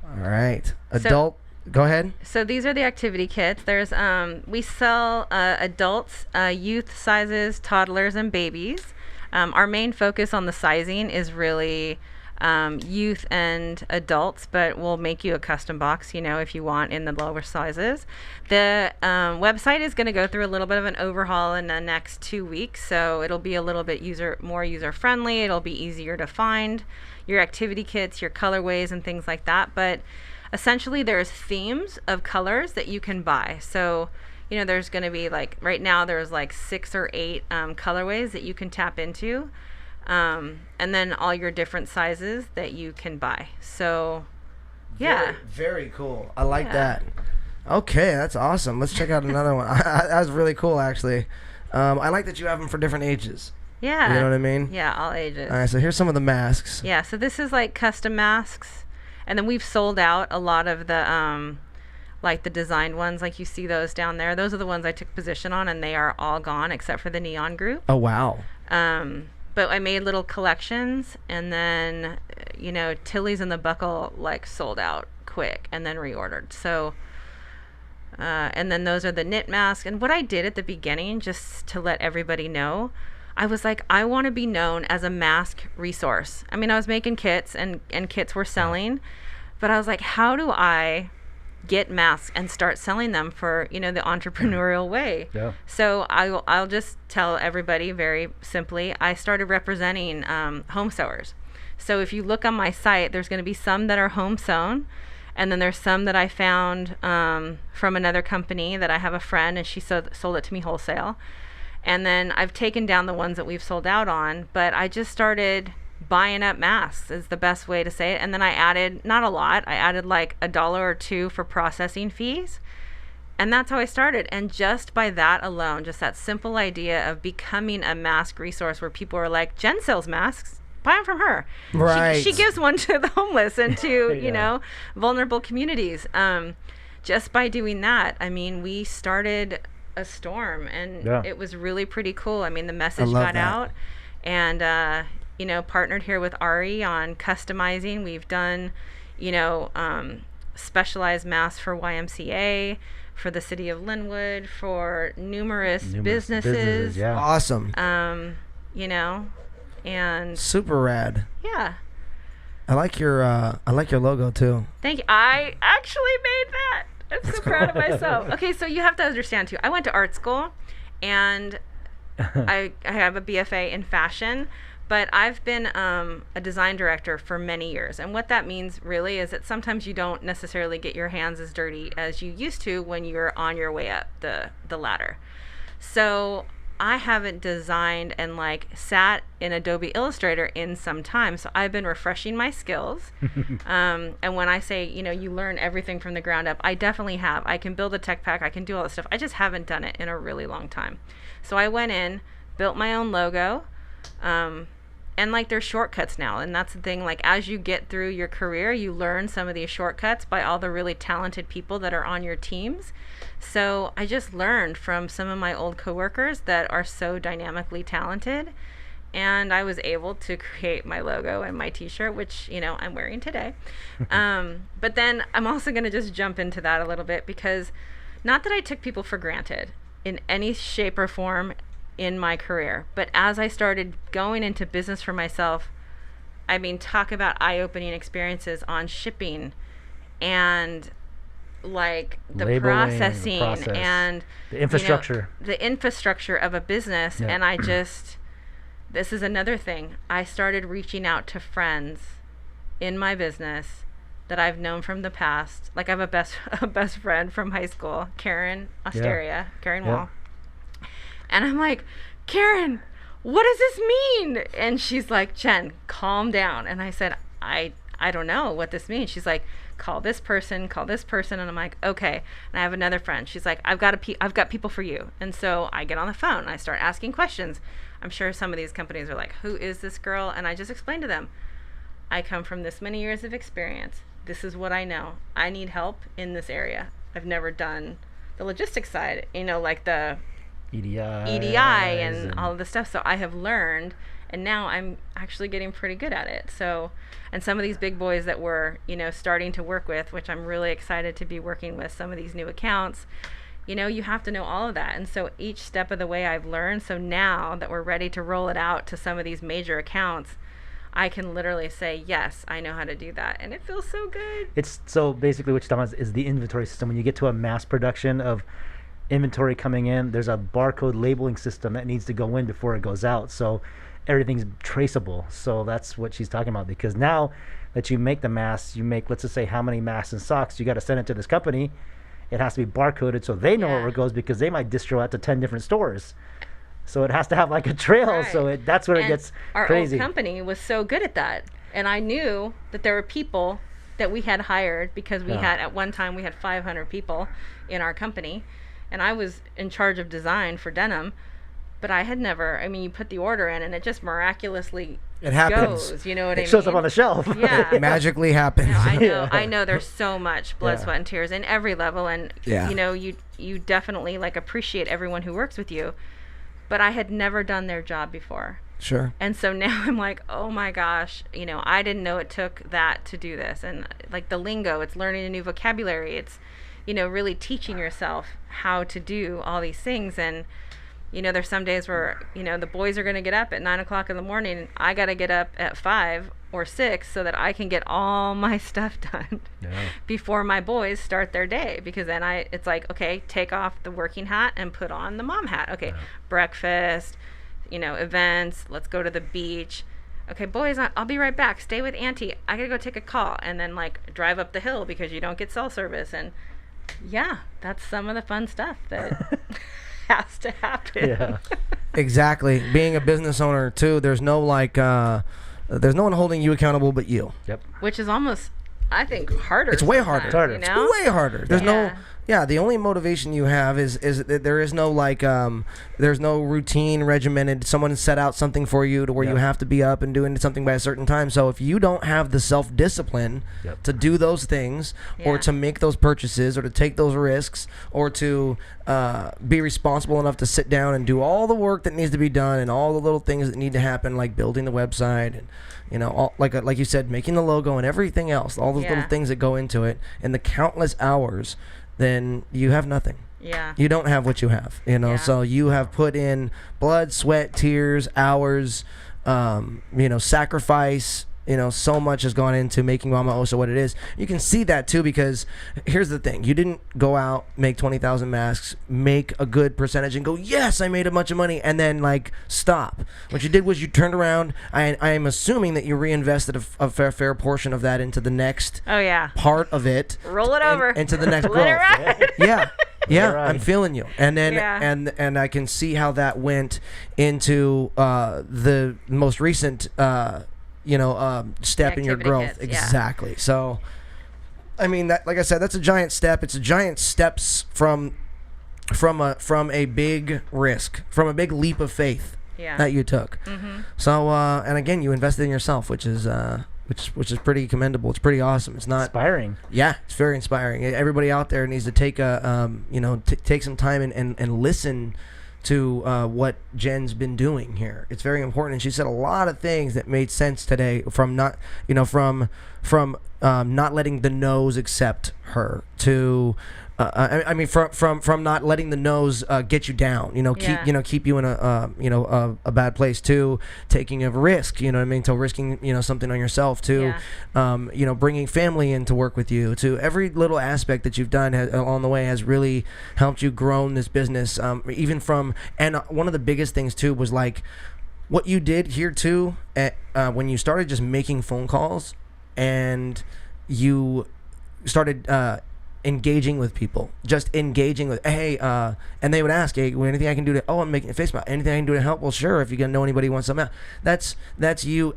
All right, adult. Go ahead. So these are the activity kits. There's we sell adults, youth sizes, toddlers, and babies. Our main focus on the sizing is really youth and adults, but we'll make you a custom box, if you want, in the lower sizes. The website is going to go through a little bit of an overhaul in the next 2 weeks, so it'll be a little bit more user friendly. It'll be easier to find your activity kits, your colorways, and things like that. But essentially, there's themes of colors that you can buy. So, there's going to be right now there's 6 or 8 colorways that you can tap into. And then all your different sizes that you can buy. So, yeah. Very cool. I like Yeah. that. Okay, that's awesome. Let's check out another one. That was really cool, actually. I like that you have them for different ages. Yeah. You know what I mean? Yeah, all ages. All right, so here's some of the masks. Yeah, so this is custom masks. And then we've sold out a lot of the the designed ones, you see those down there. Those are the ones I took position on, and they are all gone except for the neon group. Oh, wow. But I made little collections, and then Tilly's and the Buckle sold out quick and then reordered. So and then those are the knit masks. And what I did at the beginning, just to let everybody know, I was like, I want to be known as a mask resource. I mean, I was making kits, and kits were selling, but I was like, how do I get masks and start selling them for the entrepreneurial way? Yeah. So I'll just tell everybody very simply, I started representing home sewers. So if you look on my site, there's going to be some that are home sewn, and then there's some that I found from another company that I have a friend, and she sold it to me wholesale. And then I've taken down the ones that we've sold out on, but I just started buying up masks is the best way to say it. And then I added, not a lot, I added $1 or $2 for processing fees. And that's how I started. And just by that alone, just that simple idea of becoming a mask resource where people are like, Jen sells masks, buy them from her. Right. She gives one to the homeless and to, Yeah. vulnerable communities. Just by doing that, I mean, we started a storm, and Yeah. it was really pretty cool. I mean, the message love got that. out, and partnered here with Ari on customizing. We've done specialized masks for YMCA, for the city of Linwood, for numerous businesses. Yeah. Awesome. And Super rad. yeah, I like your logo too. thank you. I actually made that. I'm so proud of myself. Okay, so you have to understand too. I went to art school, and I have a BFA in fashion, But I've been a design director for many years. And what that means really is that sometimes you don't necessarily get your hands as dirty as you used to when you're on your way up the ladder. So I haven't designed and like sat in Adobe Illustrator in some time. So I've been refreshing my skills. And when I say, you know, you learn everything from the ground up, I definitely have. I can build a tech pack. I can do all this stuff. I just haven't done it in a really long time. So I went in, built my own logo. And like there's shortcuts now, and that's the thing, like as you get through your career you learn some of these shortcuts by all the really talented people that are on your teams. So I just learned from some of my old coworkers that are so dynamically talented, and I was able to create my logo and my t-shirt, which, you know, I'm wearing today. But then I'm also going to just jump into that a little bit, because not that I took people for granted in any shape or form in my career, but as I started going into business for myself, I mean, talk about eye-opening experiences on shipping and like the Labeling, processing the process, and the infrastructure, the infrastructure of a business. Yeah. And I just, this is another thing, I started reaching out to friends in my business that I've known from the past. Like I have a best friend from high school, Karen Osteria, Karen Wall. And I'm like, Karen, what does this mean? And she's like, Jen, calm down. And I said, I don't know what this means. She's like, call this person. And I'm like, okay. And I have another friend. She's like, I've got people for you. And so I get on the phone and I start asking questions. I'm sure some of these companies are like, who is this girl? And I just explain to them, I come from this many years of experience. This is what I know. I need help in this area. I've never done the logistics side, you know, like the EDI and all of the stuff. So I have learned, and now I'm actually getting pretty good at it. So, and some of these big boys that we're, you know, starting to work with, which I'm really excited to be working with some of these new accounts, you know, you have to know all of that. And so each step of the way I've learned. So now that we're ready to roll it out to some of these major accounts, I can literally say, yes, I know how to do that. And it feels so good. It's so basically what you're talking about is the inventory system. When you get to a mass production of inventory coming in, there's a barcode labeling system that needs to go in before it goes out, so everything's traceable. So that's what she's talking about, because now that you make the mask, you make, let's just say, how many masks and socks, you got to send it to this company. It has to be barcoded so they know where it goes, because they might distro out to 10 different stores, so it has to have like a trail. Right. So that's where it gets crazy. Our old company was so good at that, and I knew that there were people that we had hired, because we had, at one time we had 500 people in our company, and I was in charge of design for denim, but I had never, I mean, you put the order in and it just miraculously It happens. goes, you know what I mean? It shows up on the shelf. Yeah. It magically happens. No, I know there's so much blood, sweat, and tears in every level, and you know, you definitely like appreciate everyone who works with you, but I had never done their job before. Sure. And so now I'm like, oh my gosh, you know, I didn't know it took that to do this. And like the lingo, it's learning a new vocabulary. It's, you know, really teaching yourself how to do all these things. And, you know, there's some days where, you know, the boys are going to get up at 9 o'clock in the morning. And I got to get up at 5 or 6 so that I can get all my stuff done before my boys start their day. Because then it's like, okay, take off the working hat and put on the mom hat. Okay, breakfast, you know, events, let's go to the beach. Okay, boys, I'll be right back. Stay with Auntie. I got to go take a call. And then like drive up the hill because you don't get cell service. And yeah, that's some of the fun stuff that has to happen. Yeah. Exactly. Being a business owner too, there's no like there's no one holding you accountable but you. Yep. Which is almost, I think, harder. It's way harder. sometimes, It's You know? It's way harder. There's the only motivation you have is that there is no like there's no routine regimented, someone set out something for you to where you have to be up and doing something by a certain time. So if you don't have the self-discipline to do those things or to make those purchases or to take those risks or to be responsible enough to sit down and do all the work that needs to be done and all the little things that need to happen, like building the website and, you know, all, like you said, making the logo and everything else, all those little things that go into it, and the countless hours, then you have nothing. Yeah. You don't have what you have, you know. So you have put in blood, sweat, tears, hours, you know, sacrifice, so much has gone into making Mama Osa what it is. You can see that too, because here's the thing: you didn't go out, make 20,000 masks, make a good percentage, and go, yes, I made a bunch of money, and then like stop. What you did was you turned around. I am assuming that you reinvested a fair portion of that into the next part of it. Roll it over into the next Let growth. it ride. Yeah, Right. I'm feeling you. And then and I can see how that went into the most recent step in your Activity growth. kits, yeah. Exactly. So I mean, that, like I said, that's a giant step. It's a giant steps from a big risk, from a big leap of faith that you took. So and again, you invested in yourself, which is pretty commendable. It's pretty awesome. It's not Inspiring. Yeah, it's very inspiring. Everybody out there needs to take take some time and listen to what Jen's been doing here. It's very important. And she said a lot of things that made sense today, from not not letting the no's accept her to I mean, from not letting the no's get you down, keep you in a bad place, to taking a risk, to risking something on yourself, to bringing family in to work with you, to every little aspect that you've done along the way has really helped you grow in this business. And one of the biggest things too was like what you did here too, when you started just making phone calls and you started engaging with people, just engaging with, hey, and they would ask, hey, anything I can do to, I'm making a face mask, anything I can do to help? Well, sure, if you gonna know anybody who wants something out. That's you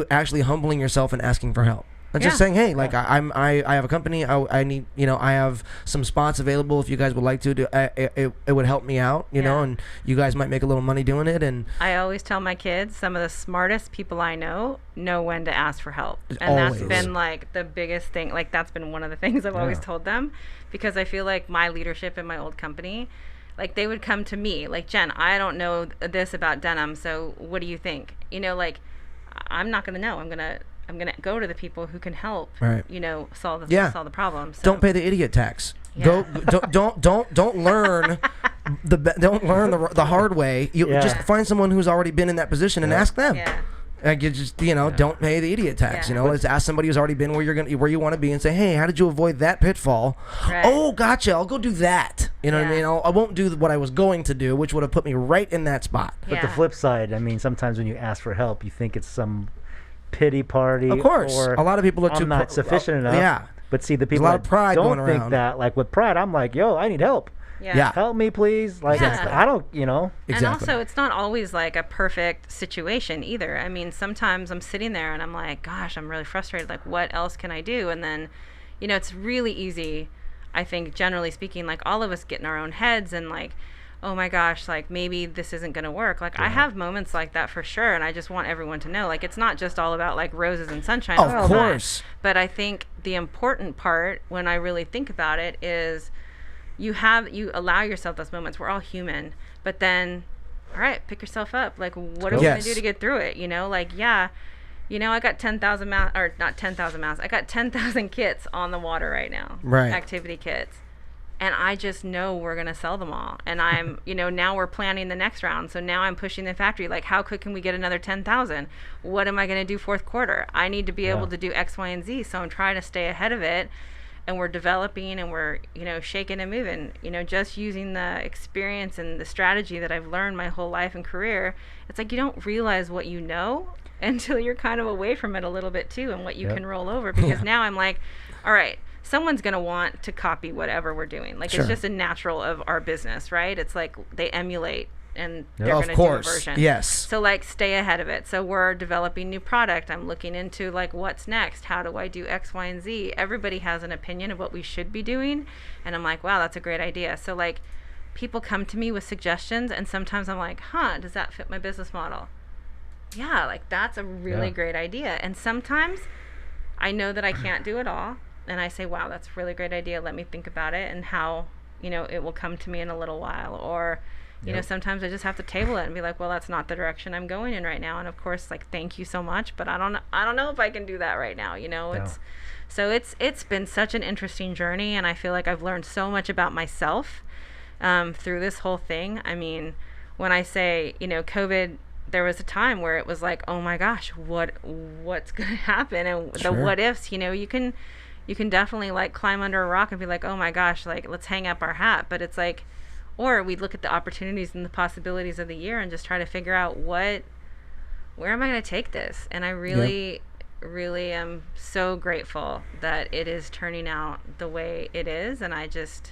actually humbling yourself and asking for help. And just saying, hey, like I have a company, I need, I have some spots available if you guys would like to do it would help me out, and you guys might make a little money doing it. And I always tell my kids, some of the smartest people I know when to ask for help. And Always. that's been like the biggest thing. Like that's been one of the things I've always told them, because I feel like my leadership in my old company, like they would come to me like, Jen, I don't know this about denim, so what do you think? Like I'm not going to know. I'm gonna go to the people who can help, right. solve the problem. So. Don't pay the idiot tax. Yeah. Don't learn the hard way. You just find someone who's already been in that position and ask them. Yeah. Like you just don't pay the idiot tax. Let's ask somebody who's already been where you want to be and say, hey, how did you avoid that pitfall? Right. Oh, gotcha. I'll go do that. You know what I mean? I won't do what I was going to do, which would have put me right in that spot. But the flip side, I mean, sometimes when you ask for help, you think it's some pity party. Of course, or a lot of people are I'm not sufficient enough. Yeah, but see, the people a lot of pride don't going think around. that. Like with pride, I'm like, yo, I need help. Yeah. Help me, please. Like I don't, Exactly. And also, it's not always like a perfect situation either. I mean, sometimes I'm sitting there and I'm like, gosh, I'm really frustrated. Like, what else can I do? And then, it's really easy, I think, generally speaking, like all of us get in our own heads and like, oh my gosh, like maybe this isn't going to work. Like I have moments like that for sure. And I just want everyone to know, like, it's not just all about like roses and sunshine. Of course. But I think the important part when I really think about it is you allow yourself those moments. We're all human, but then, all right, pick yourself up. Like, what are we going to do to get through it? Like, I got 10,000 masks, or not 10,000 masks. I got 10,000 kits on the water right now. Right. Activity kits. And I just know we're going to sell them all. And I'm, now we're planning the next round. So now I'm pushing the factory. Like, how quick can we get another 10,000? What am I going to do fourth quarter? I need to be able to do X, Y, and Z. So I'm trying to stay ahead of it. And we're developing and we're, shaking and moving, just using the experience and the strategy that I've learned my whole life and career. It's like you don't realize what you know until you're kind of away from it a little bit too, and what you can roll over. Because now I'm like, all right, someone's going to want to copy whatever we're doing. Like, it's just a natural of our business, right? It's like they emulate and they're going to do a version. Yes. So like stay ahead of it. So we're developing new product. I'm looking into like what's next. How do I do X, Y, and Z? Everybody has an opinion of what we should be doing. And I'm like, wow, that's a great idea. So like people come to me with suggestions and sometimes I'm like, does that fit my business model? Yeah, like that's a really great idea. And sometimes I know that I can't do it all. And I say, wow, that's a really great idea. Let me think about it and how, it will come to me in a little while. Or, sometimes I just have to table it and be like, well, that's not the direction I'm going in right now. And of course, like, thank you so much, but I don't know if I can do that right now. It's been such an interesting journey. And I feel like I've learned so much about myself through this whole thing. I mean, when I say, COVID there was a time where it was like, oh my gosh, what's gonna happen, and the Sure. what ifs. You can definitely like climb under a rock and be like, oh my gosh, like let's hang up our hat. But it's like, or we look at the opportunities and the possibilities of the year and just try to figure out where am I going to take this. And I really am so grateful that it is turning out the way it is, and I just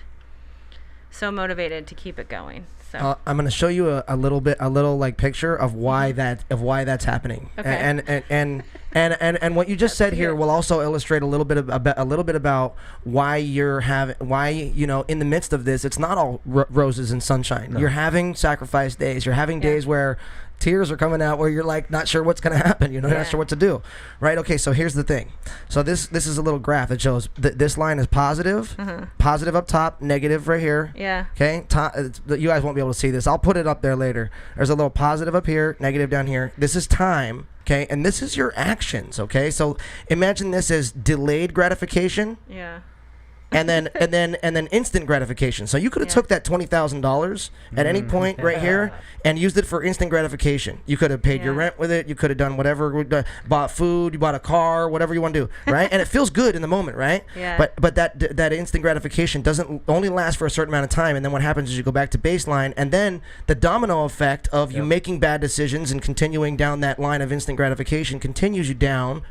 so motivated to keep it going. So I'm going to show you a little like picture of why that's happening. Okay. And what you just said here will also illustrate a little bit about why in the midst of this, it's not all roses and sunshine. No. You're having sacrifice days. You're having days where tears are coming out, where you're like not sure what's going to happen. You're not sure what to do, right? Okay, so here's the thing. So this is a little graph that shows this line is positive, positive up top, negative right here. Yeah. Okay. You guys won't be able to see this. I'll put it up there later. There's a little positive up here, negative down here. This is time. Okay, and this is your actions. Okay, so imagine this as delayed gratification. Yeah. And then instant gratification. So you could have took that $20,000 at any point right here and used it for instant gratification. You could have paid your rent with it. You could have done whatever, bought food, you bought a car, whatever you want to do, right? And it feels good in the moment, right? Yeah. But that instant gratification doesn't only last for a certain amount of time, and then what happens is you go back to baseline, and then the domino effect of you making bad decisions and continuing down that line of instant gratification continues you down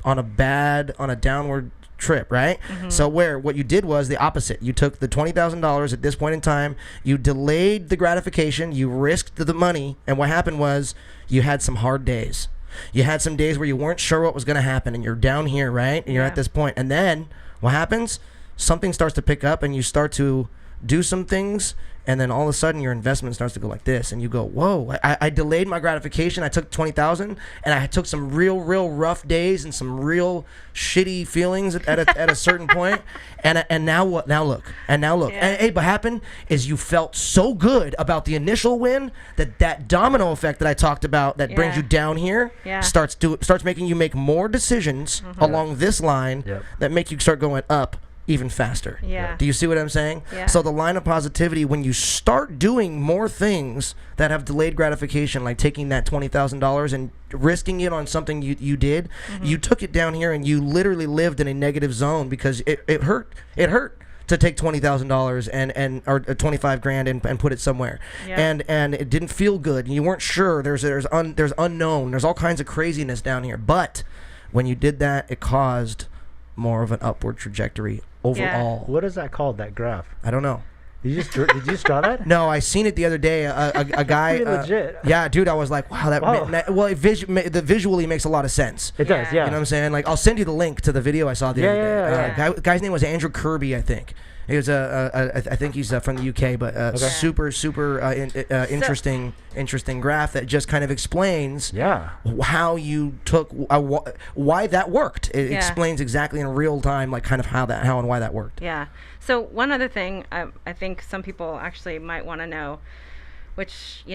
on a downward trip, right? So what you did was the opposite. You took the $20,000 at this point in time, you delayed the gratification, you risked the money, and what happened was you had some hard days. You had some days where you weren't sure what was going to happen, and you're down here, right? And you're at this point. And then what happens? Something starts to pick up, and you start to do some things, and then all of a sudden your investment starts to go like this, and you go, whoa, I delayed my gratification. I took $20,000, and I took some real rough days and some real shitty feelings at a certain point, and now what? Now look. And hey, what happened is you felt so good about the initial win that domino effect that I talked about that brings you down here starts making you make more decisions along this line that make you start going up even faster. Yeah. Do you see what I'm saying? Yeah. So the line of positivity, when you start doing more things that have delayed gratification, like taking that $20,000 and risking it on something you did, you took it down here and you literally lived in a negative zone because it hurt. It hurt to take $20,000 and or 25 grand and put it somewhere, and it didn't feel good. You weren't sure. There's unknown. There's all kinds of craziness down here. But when you did that, it caused more of an upward trajectory overall. What is that called, that graph? I don't know. Did you just draw that? No, I seen it the other day. A guy. Pretty legit. Yeah, dude, I was like, wow, the visually makes a lot of It does, yeah. You know what I'm saying? Like, I'll send you the link to the video I saw the other day. Yeah. Guy's name was Andrew Kirby, I think. He was I think he's from the UK, but super interesting graph that just kind of explains how you took why that worked. It explains exactly in real time, like kind of how and why that worked. Yeah. So one other thing I think some people actually might want to know, which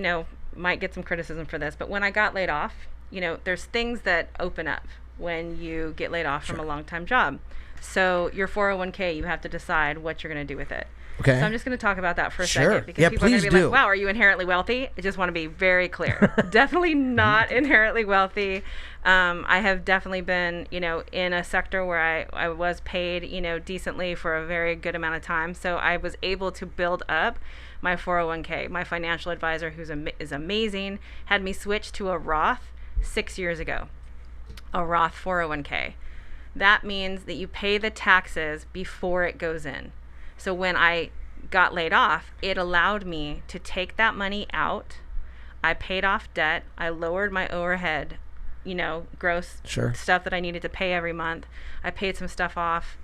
might get some criticism for this, but when I got laid off, there's things that open up when you get laid off from a long-time job. So your 401k, you have to decide what you're going to do with it. Okay. So I'm just going to talk about that for a Sure. second because Yeah, people are going please to be do. like, wow, are you inherently wealthy? I just want to be very clear. Definitely not inherently wealthy. I have definitely been, in a sector where I was paid, decently for a very good amount of time. So I was able to build up my 401k. My financial advisor, is amazing, had me switch to a Roth 6 years ago, a Roth 401k. That means that you pay the taxes before it goes in. So when I got laid off, it allowed me to take that money out. I paid off debt. I lowered my overhead, gross stuff that I needed to pay every month. I paid some stuff off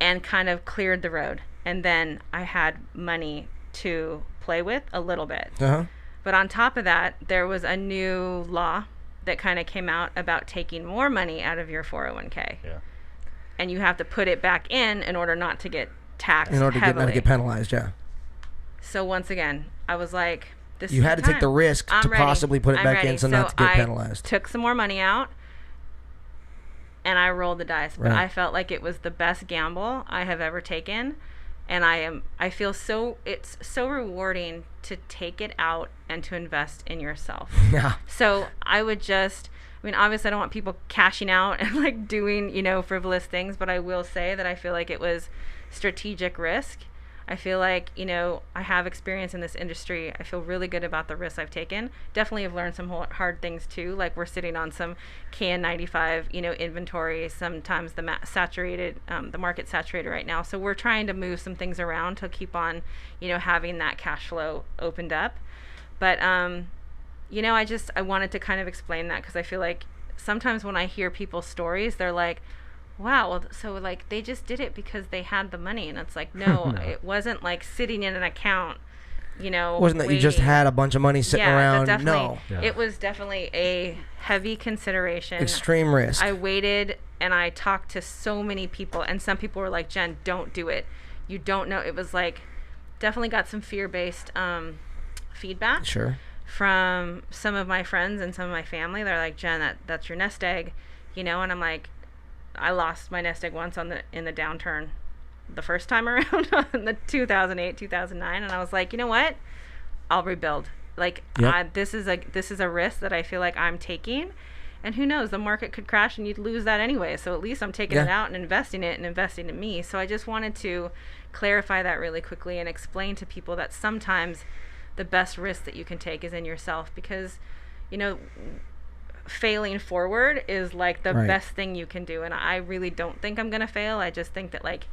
and kind of cleared the road. And then I had money to play with a little bit. But on top of that, there was a new law that kind of came out about taking more money out of your 401k. Yeah. And you have to put it back in order not to get taxed In order heavily. not to get penalized, yeah. So once again, I was like, this is You had to take the risk to ready. possibly put it I'm back ready. in so not to get penalized. I took some more money out and I rolled the dice. But I felt like it was the best gamble I have ever taken And I feel it's so rewarding to take it out and to invest in yourself. Yeah. So I would obviously I don't want people cashing out and like doing, frivolous things, but I will say that I feel like it was strategic risk. I feel like, I have experience in this industry. I feel really good about the risks I've taken. Definitely have learned some hard things too. Like we're sitting on some KN95, inventory. Sometimes the market's saturated right now. So we're trying to move some things around to keep on, having that cash flow opened up. But, I wanted to kind of explain that because I feel like sometimes when I hear people's stories, they're like, wow, well, so like they just did it because they had the money, and it's like no, it wasn't like sitting in an account, Wasn't that you just waiting. had a bunch of money sitting around? Definitely, No. it was definitely a heavy consideration. Extreme risk. I waited and I talked to so many people, and some people were like, Jen, don't do it. You don't know. It was like definitely got some fear-based feedback. Sure. From some of my friends and some of my family. They're like, Jen, that's your nest egg, and I'm like, I lost my nest egg once in the downturn the first time around in the 2008, 2009. And I was like, you know what? I'll rebuild. Like, Yep. this is a risk that I feel like I'm taking. And who knows, the market could crash and you'd lose that anyway. So at least I'm taking it out and investing in me. So I just wanted to clarify that really quickly and explain to people that sometimes the best risk that you can take is in yourself, because, failing forward is like the best thing you can do. And I really don't think I'm going to fail. I just think that, like,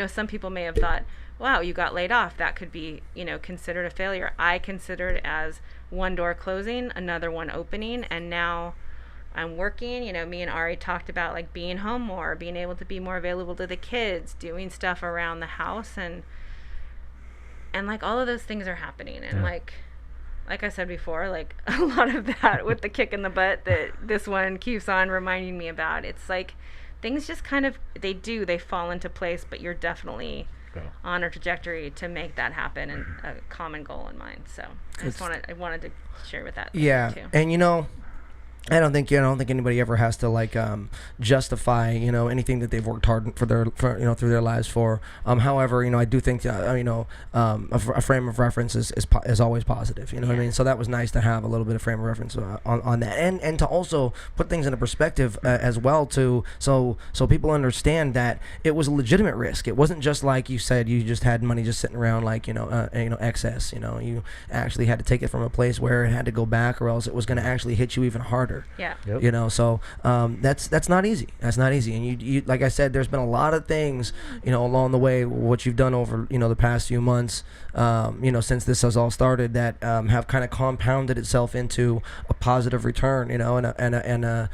some people may have thought, wow, you got laid off. That could be, considered a failure. I consider it as one door closing, another one opening. And now I'm working, me and Ari talked about like being home more, being able to be more available to the kids, doing stuff around the house. And like all of those things are happening. And like I said before, like a lot of that with the kick in the butt that this one keeps on reminding me about. It's like things just kind of, they fall into place, but you're definitely on a trajectory to make that happen, and a common goal in mind. So I wanted to share with that. Yeah. Too. And I don't think anybody ever has to like justify anything that they've worked hard through their lives for. However, I do think a frame of reference is always positive. What I mean? So that was nice to have a little bit of frame of reference on that, and to also put things into perspective as well too. So people understand that it was a legitimate risk. It wasn't just like you said you just had money just sitting around like excess. You actually had to take it from a place where it had to go back, or else it was going to actually hit you even harder. Yeah. Yep. So that's not easy. That's not easy. And you like I said, there's been a lot of things, along the way, what you've done over, the past few months, since this has all started, that have kind of compounded itself into a positive return, and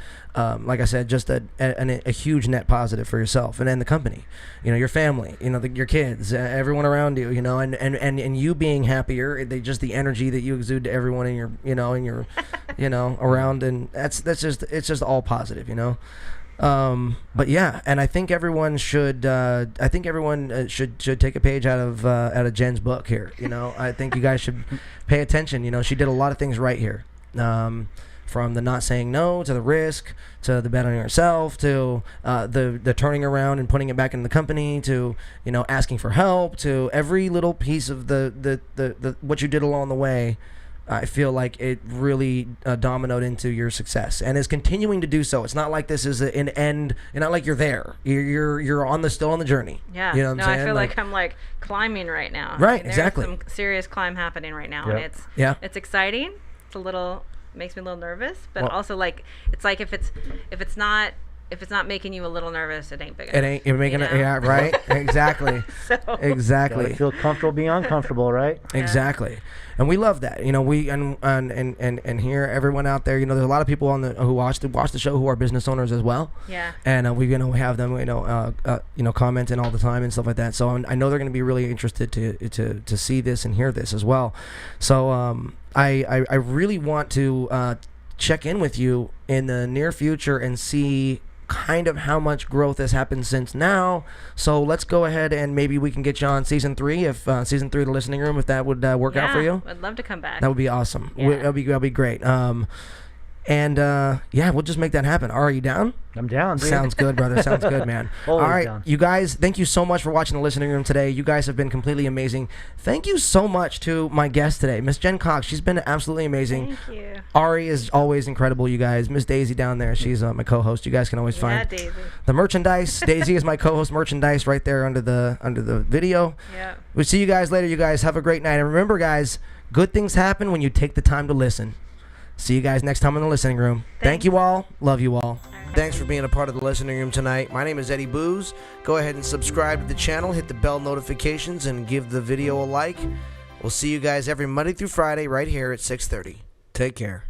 like I said, just a huge net positive for yourself and then the company, your family, your kids, everyone around you, and you being happier, the energy that you exude to everyone in your, around, and it's just all positive, but yeah, and I think everyone should should take a page out of Jen's book here. I think you guys should pay attention. She did a lot of things right here. From the not saying no, to the risk, to the bet on yourself, to the turning around and putting it back in the company, to asking for help, to every little piece of the what you did along the way. I feel like it really dominoed into your success, and is continuing to do so. It's not like this is an end. It's not like you're there. You're still on the journey. Yeah. You know what I'm saying? I feel like I'm like climbing right now. Right. There's Exactly. some serious climb happening right now, Yep. and it's exciting. It's a little, makes me a little nervous, but also like it's like if it's not making you a little nervous, it ain't big enough. It ain't. You're making it. Yeah. Right. Exactly. So Exactly. Gotta feel comfortable being uncomfortable, right? Exactly. And we love that. We and here, everyone out there, there's a lot of people who watch the show who are business owners as well. Yeah. And we have them commenting all the time and stuff like that. So I know they're going to be really interested to see this and hear this as well. So I really want to check in with you in the near future and see kind of how much growth has happened since now. So let's go ahead and maybe we can get you on season 3, if season 3 of the listening room, if that would work out for you. I'd love to come back. That would be awesome. Yeah. That'd be great. And yeah, we'll just make that happen. Are you down? I'm down, dude. Sounds good, brother. Sounds good, man. All Always right, down. you guys, thank you so much for watching the listening room today. You guys have been completely amazing. Thank you so much to my guest today, Miss Jen Cox. She's been absolutely amazing. Thank you. Ari is always incredible, you guys. Miss Daisy down there, she's my co-host. You guys can always find Daisy. the merchandise. Daisy is my co-host. Merchandise right there under the video. Yeah. We'll see you guys later. You guys have a great night. And remember, guys, good things happen when you take the time to listen. See you guys next time in the listening room. Thank you all. Love you all. Thanks for being a part of the listening room tonight. My name is Eddie Booze. Go ahead and subscribe to the channel, hit the bell notifications, and give the video a like. We'll see you guys every Monday through Friday right here at 6:30. Take care.